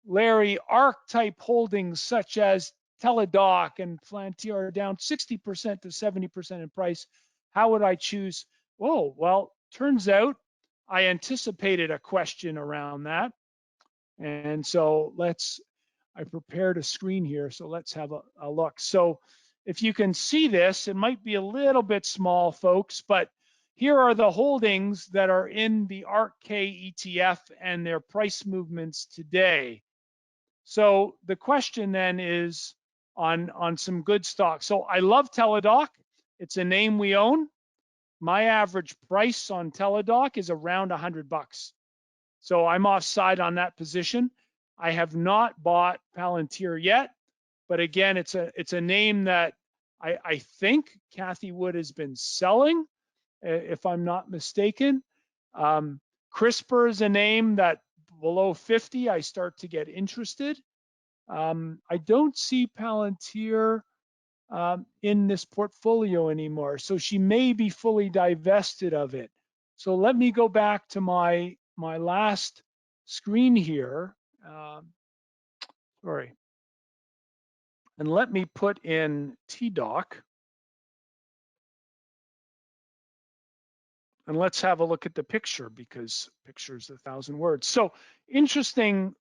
Larry, ARC-type holdings such as Teladoc and Palantir are down 60% to 70% in price. How would I choose? Oh, well, turns out I anticipated a question around that. And so I prepared a screen here, so let's have a look. So if you can see this, it might be a little bit small, folks, but here are the holdings that are in the ARC-K ETF and their price movements today. So the question then is on some good stocks. So I love Teladoc. It's a name we own. My average price on Teladoc is around $100. So I'm offside on that position. I have not bought Palantir yet, but again, it's a name that I think Cathie Wood has been selling, if I'm not mistaken. CRISPR is a name that below 50, I start to get interested. I don't see Palantir in this portfolio anymore, so she may be fully divested of it. So let me go back to my last screen here. Sorry. And let me put in TDoc. And let's have a look at the picture because picture's 1,000 words. So interesting,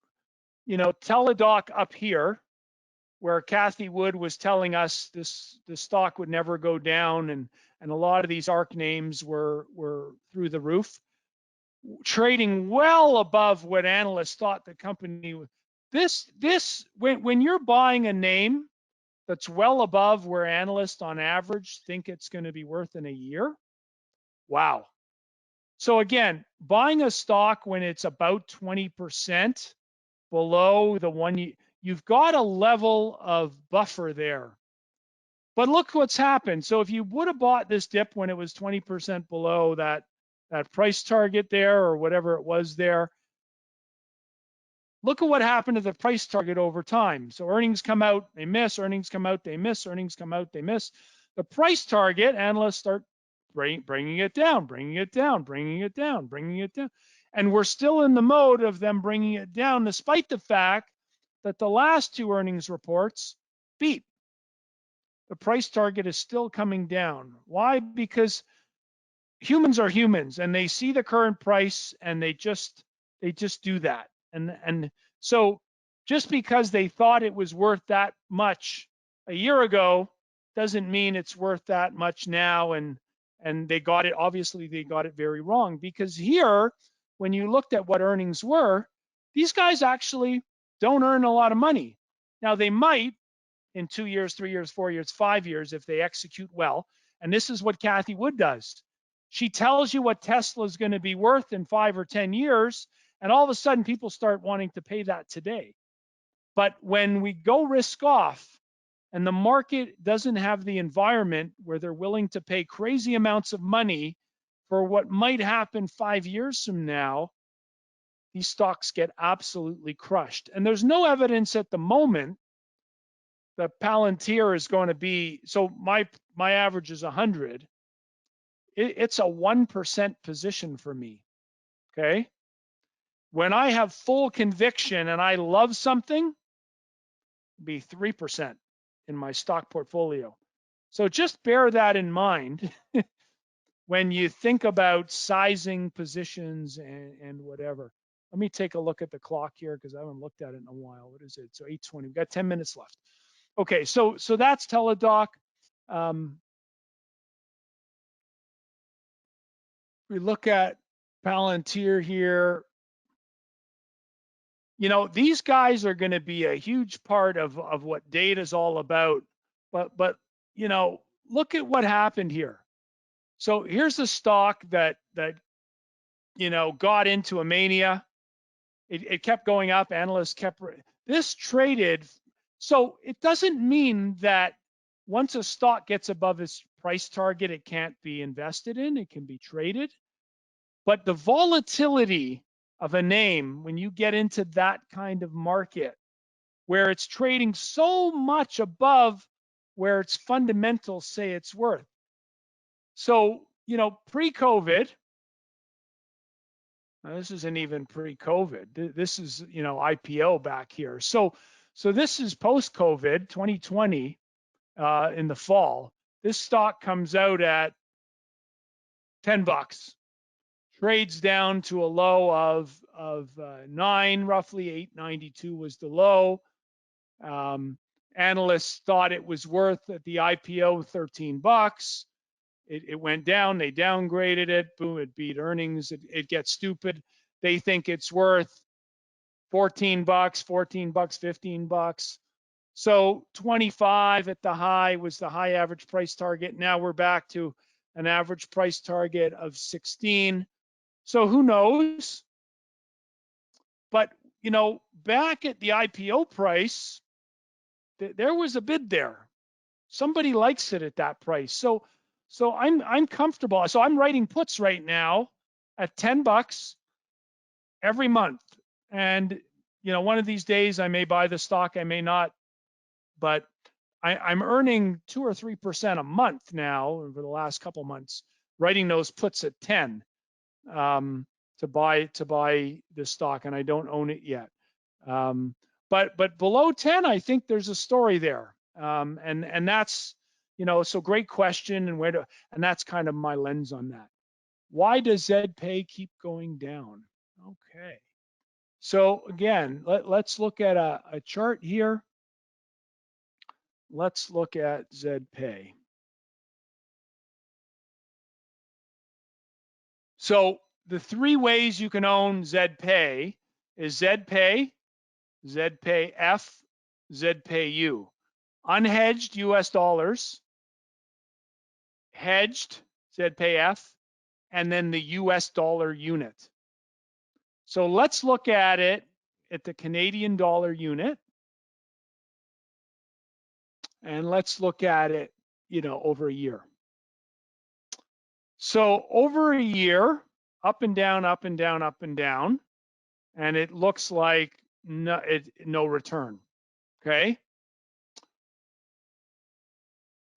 Teladoc up here, where Cathie Wood was telling us this stock would never go down, and a lot of these ARC names were through the roof, trading well above what analysts thought the company would. When you're buying a name that's well above where analysts on average think it's going to be worth in a year, wow. So again, buying a stock when it's about 20% below the one you've got a level of buffer there. But look what's happened. So if you would have bought this dip when it was 20% below that price target there or whatever it was there, look at what happened to the price target over time. So earnings come out, they miss, earnings come out, they miss, earnings come out, they miss. The price target, analysts start bringing it down, bringing it down, bringing it down, bringing it down. And we're still in the mode of them bringing it down, despite the fact that the last two earnings reports beat. The price target is still coming down. Why? Because humans are humans, and they see the current price and they just do that. And so just because they thought it was worth that much a year ago doesn't mean it's worth that much now. And they got it, obviously they got it very wrong, because here, when you looked at what earnings were, these guys actually don't earn a lot of money. Now they might in 2 years, 3 years, 4 years, 5 years if they execute well. And this is what Cathie Wood does. She tells you what Tesla is going to be worth in 5 or 10 years, and all of a sudden people start wanting to pay that today. But when we go risk off and the market doesn't have the environment where they're willing to pay crazy amounts of money for what might happen 5 years from now, these stocks get absolutely crushed. And there's no evidence at the moment that Palantir is going to be, so my average is 100. It's a 1% position for me, okay? When I have full conviction and I love something, it'd be 3% in my stock portfolio. So just bear that in mind when you think about sizing positions and whatever. Let me take a look at the clock here because I haven't looked at it in a while. What is it? So 8:20. We've got 10 minutes left. Okay, so that's Teladoc. We look at Palantir here. You know, these guys are going to be a huge part of what data is all about. But you know, look at what happened here. So here's the stock that you know got into a mania. It kept going up. Analysts kept this traded. So it doesn't mean that once a stock gets above its price target, it can't be invested in. It can be traded. But the volatility of a name, when you get into that kind of market where it's trading so much above where its fundamentals say it's worth. So, you know, pre-COVID, this isn't even pre-COVID. This is, you know, IPO back here. So this is post-COVID, 2020, in the fall. This stock comes out at $10. Trades down to a low of 9, roughly 892 was the low. Analysts thought it was worth at the IPO $13. It went down. They downgraded it. Boom! It beat earnings. It gets stupid. They think it's worth $14, $14, $15. So 25 at the high was the high average price target. Now we're back to an average price target of 16. So who knows? But, you know, back at the IPO price, there was a bid there. Somebody likes it at that price. So I'm comfortable. So I'm writing puts right now at $10 every month. And, you know, one of these days I may buy the stock, I may not, but I'm earning 2 or 3% a month now over the last couple months, writing those puts at 10. To buy the stock, and I don't own it yet. But below 10, I think there's a story there, and that's, you know, so great question, and that's kind of my lens on that. Why does Zed Pay keep going down? Okay, so again, let's look at a chart here. Let's look at Zed Pay. So the 3 ways you can own Zed Pay is Zed Pay, Zed Pay F, Zed Pay U. Unhedged US dollars, hedged Zed Pay F, and then the US dollar unit. So let's look at it at the Canadian dollar unit. And let's look at it, you know, over a year. So over a year, up and down, up and down, up and down, and it looks like no return, okay?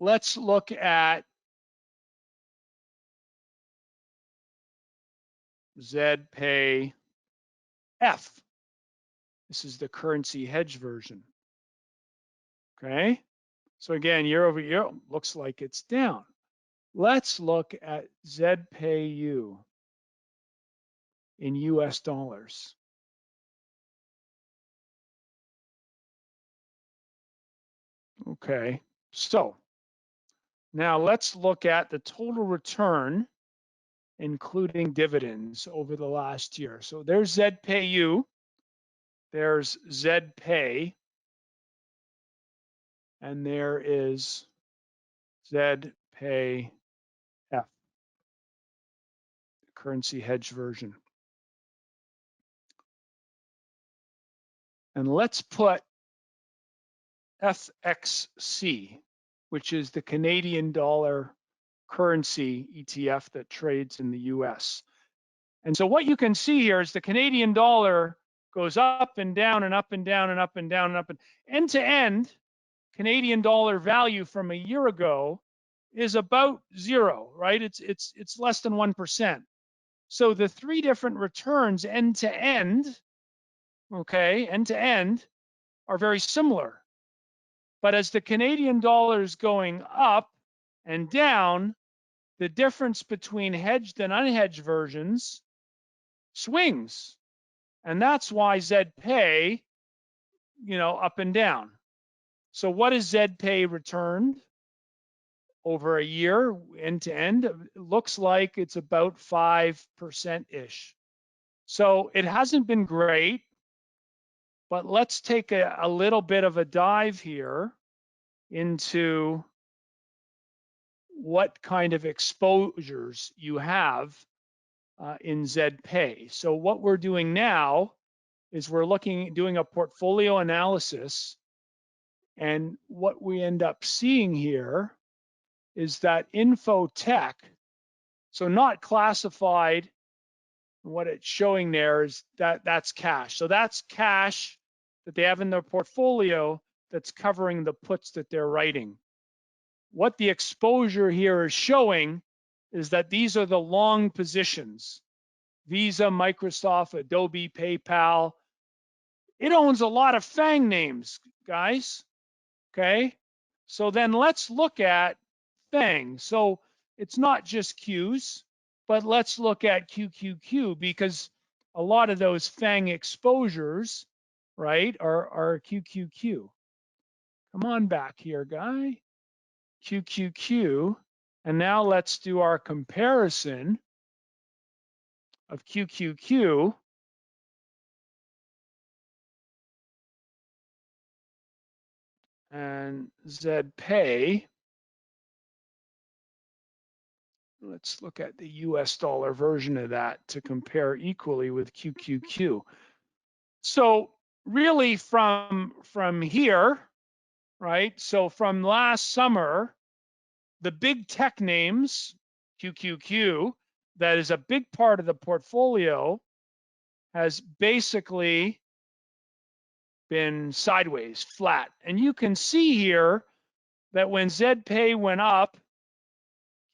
Let's look at Zed Pay F. This is the currency hedge version, okay? So again, year over year, looks like it's down. Let's look at Zed Pay U in US dollars. Okay, so now let's look at the total return, including dividends over the last year. So there's Zed Pay U, there's Zed Pay, and there is Zed Pay F, currency hedge version. And let's put FXC, which is the Canadian dollar currency ETF that trades in the US. And so what you can see here is the Canadian dollar goes up and down and up and down and up and down and up, and end to end, Canadian dollar value from a year ago is about zero, right? It's less than 1%. So the three different returns end to end, okay, end to end, are very similar. But as the Canadian dollar is going up and down, the difference between hedged and unhedged versions swings. And that's why Zed Pay, up and down. So what is Zed Pay returned over a year, end to end? It looks like it's about 5%-ish. So it hasn't been great, but let's take a little bit of a dive here into what kind of exposures you have in Zed Pay. So what we're doing now is we're doing a portfolio analysis, and what we end up seeing here is that info tech, so not classified, what it's showing there is that's cash. So that's cash that they have in their portfolio that's covering the puts that they're writing. What the exposure here is showing is that these are the long positions. Visa, Microsoft, Adobe, PayPal. It owns a lot of FANG names, guys. Okay. So then let's look at FANG. So it's not just Qs, but let's look at QQQ, because a lot of those FANG exposures, right, are QQQ. Come on back here, guy. QQQ. And now let's do our comparison of QQQ and Zed Pay. Let's look at the US dollar version of that to compare equally with QQQ. So really from here, right? So from last summer, the big tech names, QQQ, that is a big part of the portfolio, has basically been sideways, flat. And you can see here that when Zed Pay went up,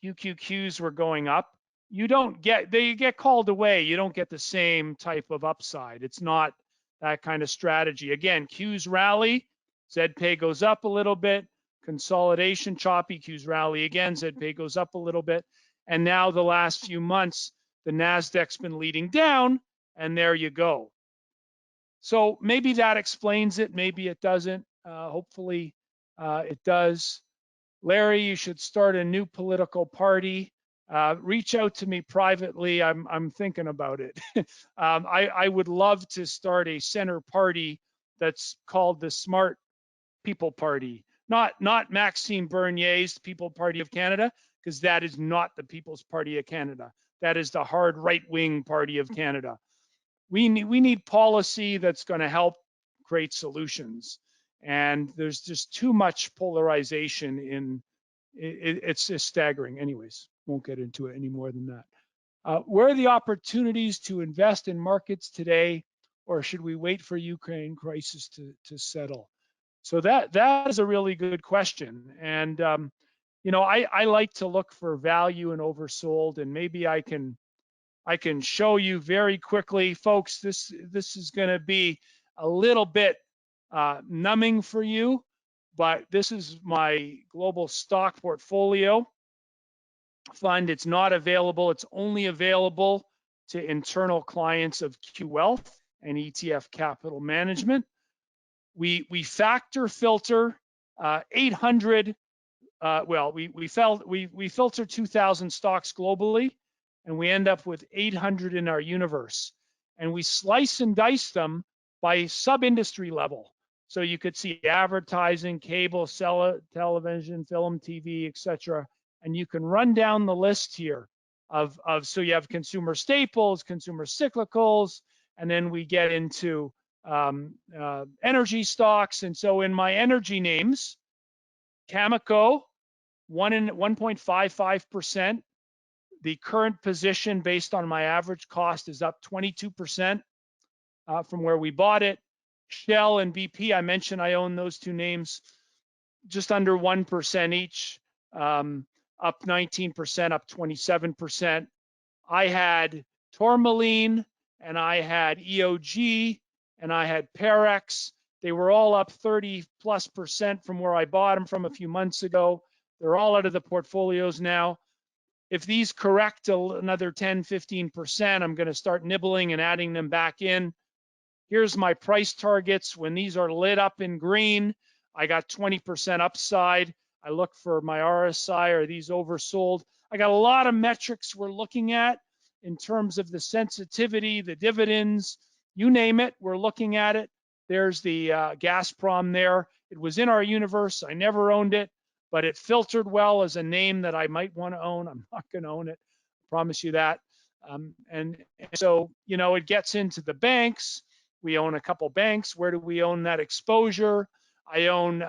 QQQs were going up. They get called away. You don't get the same type of upside. It's not that kind of strategy. Again, Qs rally, Zed Pay goes up a little bit, consolidation choppy, Qs rally again, Zed Pay goes up a little bit. And now the last few months, the NASDAQ's been leading down, and there you go. So maybe that explains it. Maybe it doesn't. Hopefully it does. Larry, you should start a new political party. Reach out to me privately. I'm thinking about it. I would love to start a center party that's called the Smart People Party. Not Maxime Bernier's People Party of Canada, because that is not the People's Party of Canada. That is the hard right-wing Party of Canada. We need policy that's going to help create solutions. And there's just too much polarization in it's just staggering. Anyways, won't get into it any more than that. Where are the opportunities to invest in markets today, or should we wait for Ukraine crisis to settle? So that is a really good question. And I like to look for value and oversold, and maybe I can show you very quickly, folks. This is going to be a little bit numbing for you, but this is my global stock portfolio. fund. It's not available. It's only available to internal clients of Q Wealth and ETF Capital Management. We factor filter 800. Well, we filter 2,000 stocks globally, and we end up with 800 in our universe. And we slice and dice them by sub-industry level. So you could see advertising, cable, television, film, TV, etc. And you can run down the list here of so you have consumer staples, consumer cyclicals, and then we get into energy stocks. And so in my energy names, Cameco, 1.55%. The current position based on my average cost is up 22% from where we bought it. Shell and BP, I mentioned I own those two names, just under 1% each, up 19%, up 27%. I had Tourmaline, and I had EOG, and I had Parex. They were all up 30+% from where I bought them from a few months ago. They're all out of the portfolios now. If these correct another 10, 15%, I'm going to start nibbling and adding them back in. Here's my price targets. When these are lit up in green, I got 20% upside. I look for my RSI. Are these oversold? I got a lot of metrics we're looking at in terms of the sensitivity, the dividends, you name it, we're looking at it. There's the Gazprom there. It was in our universe. I never owned it, but it filtered well as a name that I might want to own. I'm not going to own it. I promise you that. And so, you know, it gets into the banks. We own a couple banks. Where do we own that exposure? I own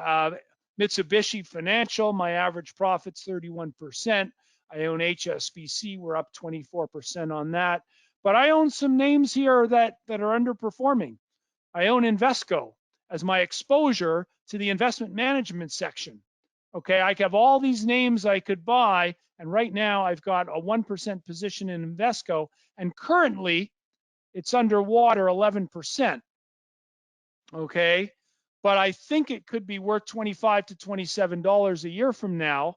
Mitsubishi Financial. My average profit's 31%. I own HSBC. We're up 24% on that. But I own some names here that are underperforming. I own Invesco as my exposure to the investment management section. Okay, I have all these names I could buy, and right now I've got a 1% position in Invesco, and currently it's underwater 11%. Okay, but I think it could be worth $25 to $27 a year from now,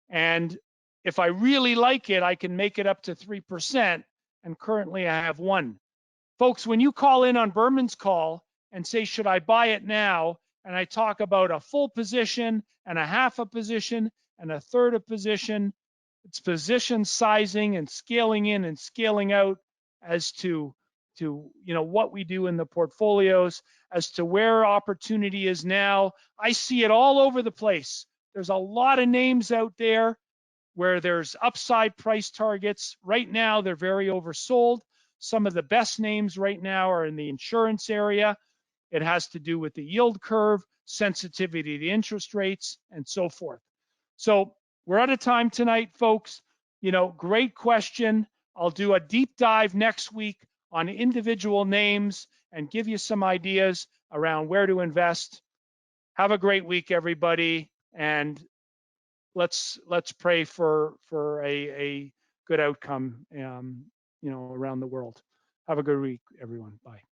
and if I really like it, I can make it up to 3%, and currently I have 1. Folks, when you call in on Berman's call and say, should I buy it now? And I talk about a full position and a half a position and a third a position, it's position sizing and scaling in and scaling out as to you know what we do in the portfolios, as to where opportunity is now. I see it all over the place. There's a lot of names out there where there's upside price targets. Right now, they're very oversold. Some of the best names right now are in the insurance area. It has to do with the yield curve, sensitivity to interest rates, and so forth. So we're out of time tonight, folks. You know, great question. I'll do a deep dive next week on individual names and give you some ideas around where to invest. Have a great week, everybody, and let's pray for a good outcome, you know, around the world. Have a good week, everyone. Bye.